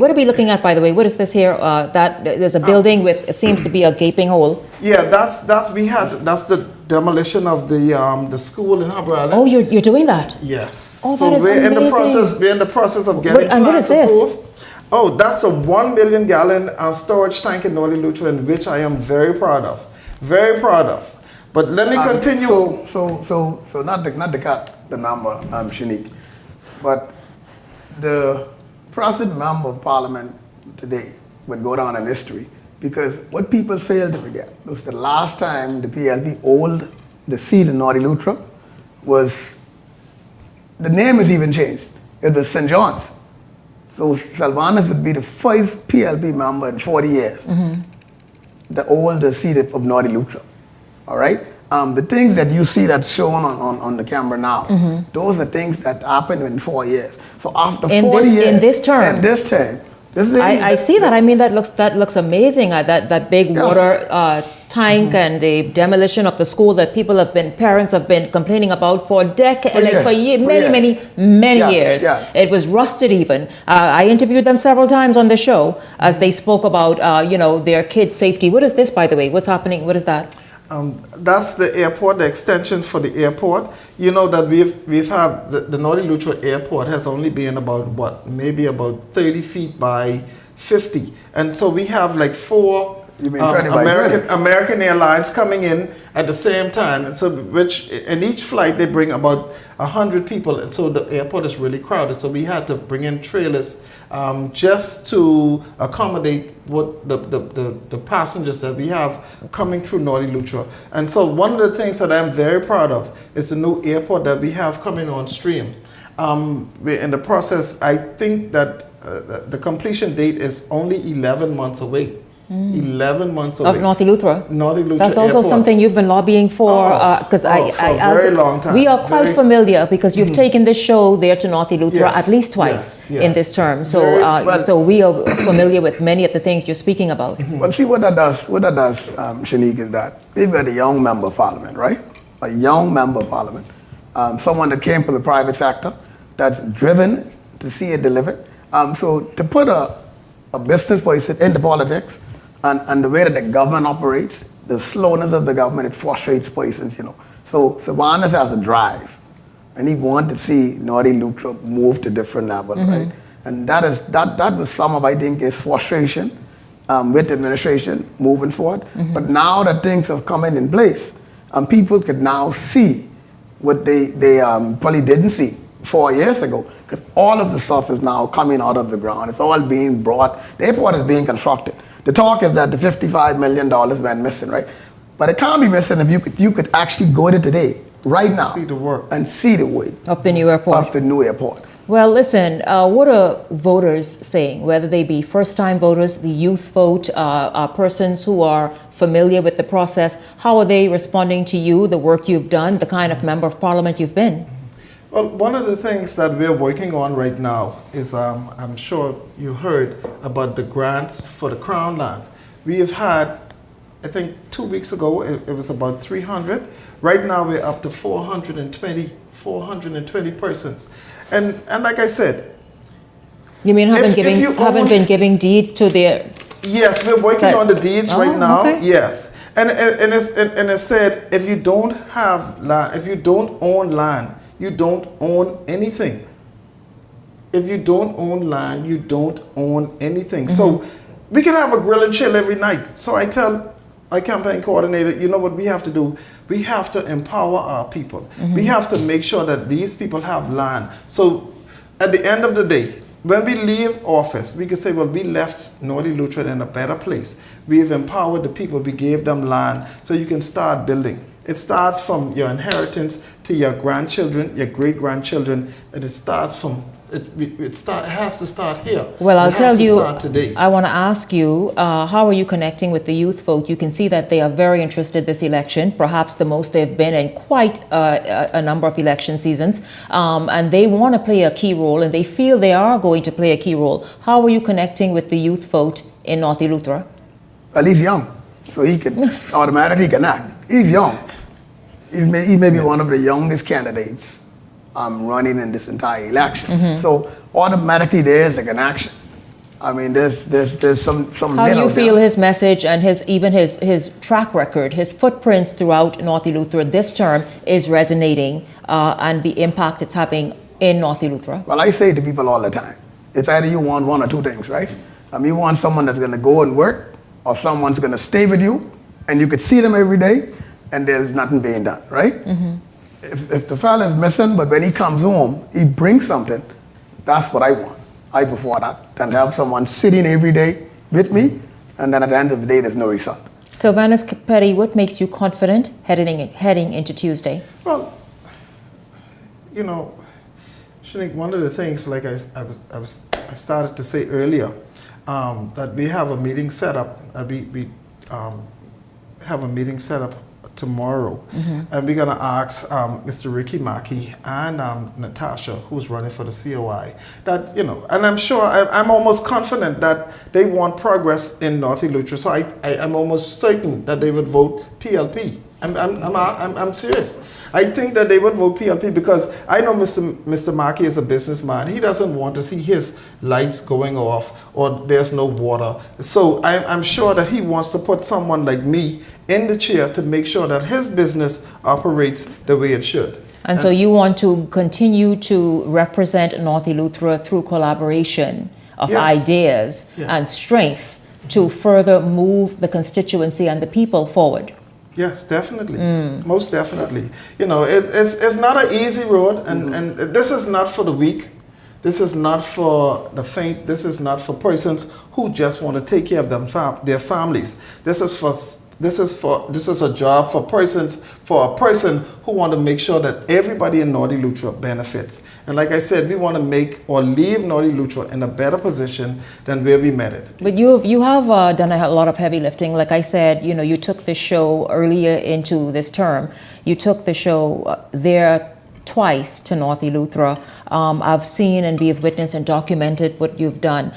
what are we looking at, by the way? What is this here? That there's a building with, it seems to be a gaping hole.
Yeah, that's the demolition of the school in Harbor Island.
Oh, you're doing that?
Yes.
Oh,
so
that is amazing.
We're in the process of getting plans approved. Oh, that's a 1 million gallon storage tank in North Eleuthera, which I am very proud of. Very proud of. But let me continue.
So not to cut the number, Shanique, but the present member of Parliament today would go down in history, because what people fail to forget was the last time the PLP owned the seat in North Eleuthera was, the name is even changed. It was St. John's. So Sylvanus would be the first PLP member in 40 years that owned the seat of North Eleuthera. All right? The things that you see that's shown on the camera now, those are things that happened in 4 years. So after 40 years.
In this term.
I
see that. I mean, that looks amazing. That big water tank and the demolition of the school that parents have been complaining about for decades, many years.
Yes.
It was rusted even. I interviewed them several times on the show as they spoke about, their kids' safety. What is this, by the way? What's happening? What is that?
That's the airport, the extension for the airport. You know that we've had the Northern Lutra Airport has only been about maybe about 30 feet by 50, and so we have like 4 American Airlines coming in at the same time, and so which in each flight they bring about 100 people, and so the airport is really crowded. So we had to bring in trailers just to accommodate what the passengers that we have coming through Northern Lutra. And so one of the things that I'm very proud of is the new airport that we have coming on stream. We're in the process. I think that the completion date is only 11 months away. 11 months away.
Of North Lutra.
North Lutra
That's also
Airport.
something you've been lobbying for, because
for a very long time.
We are quite familiar because you've taken this show there to North Lutra at least twice in this term. So, so we are familiar with many of the things you're speaking about.
Well, see what that does. What that does, Shanique, is that we've got a young member of parliament, right? A young member of parliament, someone that came from the private sector, that's driven to see it delivered. So to put a business person into politics. And the way that the government operates, the slowness of the government, it frustrates persons, So Savanas has a drive, and he wanted to see Northern Lutra move to different levels, right? And that was some of, I think, his frustration with the administration moving forward. But now that things have come in place, people could now see what they probably didn't see 4 years ago, because all of the stuff is now coming out of the ground. It's all being brought. The airport is being constructed. The talk is that the $55 million went missing, right? But it can't be missing if you could actually go there today, right now,
see the work
and see the way
of the new airport.
Of the new airport.
Well, listen, what are voters saying, whether they be first-time voters, the youth vote, persons who are familiar with the process? How are they responding to you, the work you've done, the kind of member of parliament you've been?
Well, one of the things that we're working on right now is, I'm sure you heard about the grants for the Crown Land. We have had, I think 2 weeks ago, it was about 300. Right now we're up to 420 persons. And like I said,
you mean haven't been giving deeds to their?
Yes, we're working on the deeds right now.
Okay.
Yes, and it said if you don't have land, if you don't own land, you don't own anything. If you don't own land, you don't own anything. So we can have a grill and chill every night. So I tell my campaign coordinator, you know what we have to do? We have to empower our people. We have to make sure that these people have land. So at the end of the day, when we leave office, we can say, well, we left Northern Lutra in a better place. We've empowered the people. We gave them land so you can start building. It starts from your inheritance to your grandchildren, your great-grandchildren, and it starts from, it has to start here.
Well, I'll tell you,
today.
I want to ask you, how are you connecting with the youth vote? You can see that they are very interested this election, perhaps the most they've been in quite a number of election seasons, and they want to play a key role, and they feel they are going to play a key role. How are you connecting with the youth vote in North Lutra?
Well, he's young, so he can automatically connect. He's young. He may be one of the youngest candidates running in this entire election. So automatically there's a connection. I mean, there's some.
How do you feel his message and his track record, his footprints throughout North Lutra this term is resonating, and the impact it's having in North Lutra?
Well, I say to people all the time, it's either you want one or two things, right? You want someone that's going to go and work, or someone's going to stay with you, and you could see them every day, and there's nothing being done, right? If the fella is missing, but when he comes home, he brings something, that's what I want. I prefer that than to have someone sitting every day with me, and then at the end of the day, there's no result.
Sylvanus Petty, what makes you confident heading into Tuesday?
Well, you know, Shanique, one of the things, like I started to say earlier, that we have a meeting set up. We have a meeting set up tomorrow, and we're going to ask Mr. Ricky Mackey and Natasha, who's running for the COI, that, you know, and I'm sure, I'm almost confident that they want progress in North Eleuthera, so I'm almost certain that they would vote PLP. I'm serious. I think that they would vote PLP because I know Mr. Mackey is a businessman. He doesn't want to see his lights going off or there's no water. So I'm sure that he wants to put someone like me in the chair to make sure that his business operates the way it should.
And so you want to continue to represent North Eleuthera through collaboration of ideas and strength to further move the constituency and the people forward.
Yes, definitely. Most definitely. You know, it's not an easy road, and this is not for the weak. This is not for the faint. This is not for persons who just want to take care of their families. This is a job for a person who want to make sure that everybody in North Eleuthera benefits. And like I said, we want to make or leave North Eleuthera in a better position than where we met it.
But you have done a lot of heavy lifting. Like I said, you know, you took the show earlier into this term. You took the show there twice to North Eleuthera. I've seen and we've witnessed and documented what you've done.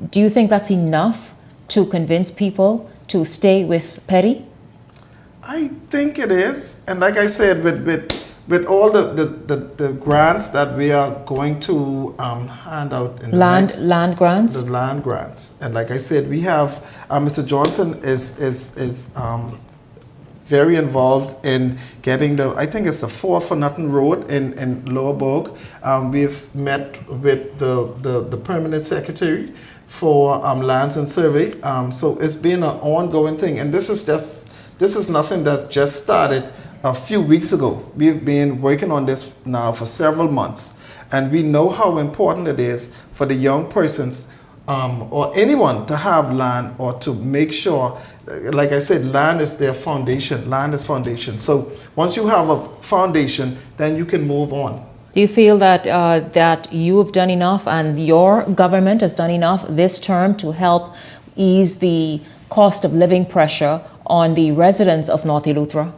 Do you think that's enough to convince people to stay with Petty?
I think it is, and like I said, with all the grants that we are going to hand out in
land grants.
The land grants, and like I said, we have Mr. Johnson is very involved in getting I think it's the 4 for Nothing Road in Lower Bogue. We've met with the permanent secretary for lands and survey. So it's been an ongoing thing, and this is nothing that just started a few weeks ago. We've been working on this now for several months, and we know how important it is for the young persons or anyone to have land, or to make sure, like I said, land is their foundation. Land is foundation. So once you have a foundation, then you can move on.
Do you feel that that you've done enough and your government has done enough this term to help ease the cost of living pressure on the residents of North Eleuthera?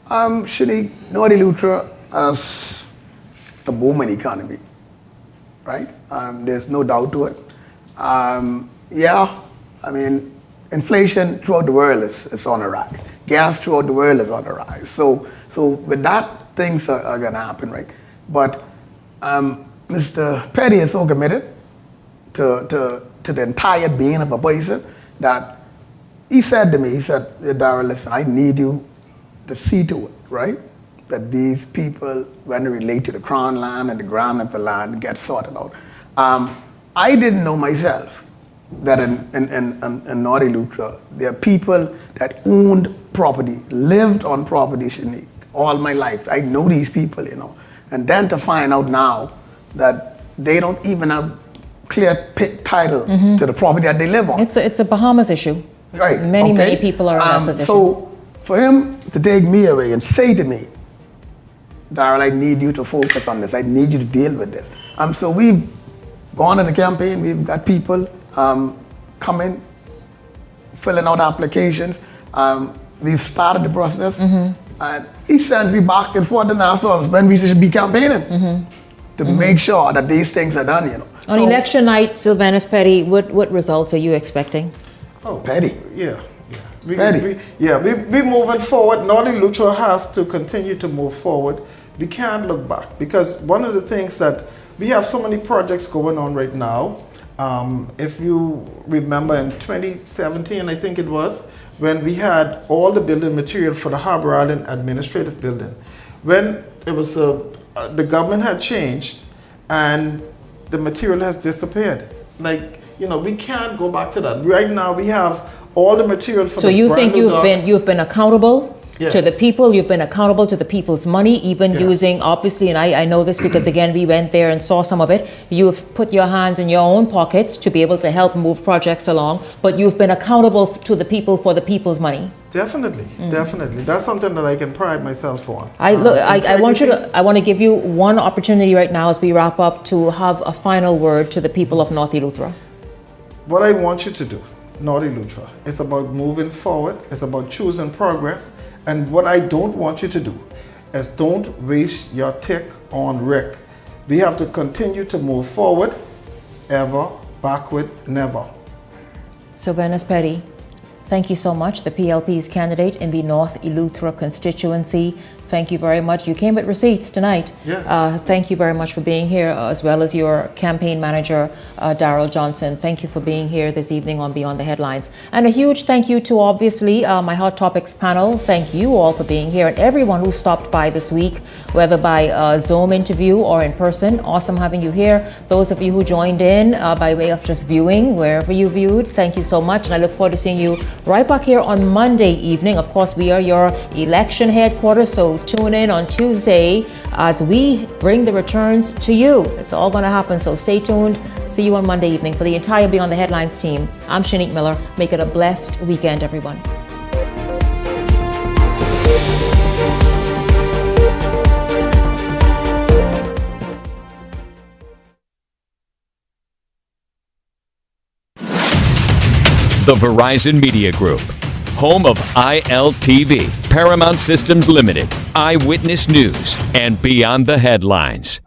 Shanique, North Eleuthera has a booming economy, right? There's no doubt to it. Yeah, I mean, inflation throughout the world is on the rise. Gas throughout the world is on the rise. So with that, things are going to happen, right? But Mr. Petty is so committed to the entire being of a person that he said to me, he said, Darryl, listen, I need you to see to it, right? That these people, when they relate to the crown land and the grant of the land, get sorted out. I didn't know myself that in North Eleuthera, there are people that owned property, lived on property, Shanique, all my life. I know these people, you know. And then to find out now that they don't even have clear title to the property that they live on.
It's a Bahamas issue.
Right.
Many people are in that position.
So for him to take me away and say to me, Darryl, I need you to focus on this. I need you to deal with this. So we've gone on the campaign. We've got people coming, filling out applications. We've started the process. And he sends me back and forth to Nassau when we should be campaigning to make sure that these things are done, you know.
On election night, Sylvanus Petty, what results are you expecting?
Oh,
Petty.
Yeah. We're moving forward. North Eleuthera has to continue to move forward. We can't look back, because one of the things that we have so many projects going on right now. If you remember in 2017, I think it was, when we had all the building material for the Harbor Island Administrative Building. When it was, the government had changed and the material has disappeared. Like, you know, we can't go back to that. Right now we have all the material for
so
the
you think you've been accountable to the people, you've been accountable to the people's money, even using, obviously, and I know this because again we went there and saw some of it, you've put your hands in your own pockets to be able to help move projects along, but you've been accountable to the people for the people's money.
Definitely, definitely. That's something that I can pride myself on.
I want to give you one opportunity right now as we wrap up to have a final word to the people of North Eleuthera.
What I want you to do North Eleuthera. It's about moving forward. It's about choosing progress. And what I don't want you to do is don't waste your tick on Rick. We have to continue to move forward, ever, backward, never.
Sylvanus Petty, thank you so much. The PLP's candidate in the North Eleuthera constituency. Thank you very much. You came with receipts tonight.
Yes.
Thank you very much for being here, as well as your campaign manager, Darrell Johnson. Thank you for being here this evening on Beyond the Headlines. And a huge thank you to, obviously, my Hot Topics panel. Thank you all for being here, and everyone who stopped by this week, whether by Zoom interview or in person. Awesome having you here. Those of you who joined in by way of just viewing, wherever you viewed, thank you so much. And I look forward to seeing you right back here on Monday evening. Of course, we are your election headquarters, so tune in on Tuesday as we bring the returns to you. It's all going to happen, so stay tuned. See you on Monday evening. For the entire Beyond the Headlines team, I'm Shanique Miller. Make it a blessed weekend, everyone.
The Verizon Media Group, home of ILTV, Paramount Systems Limited, Eyewitness News, and Beyond the Headlines.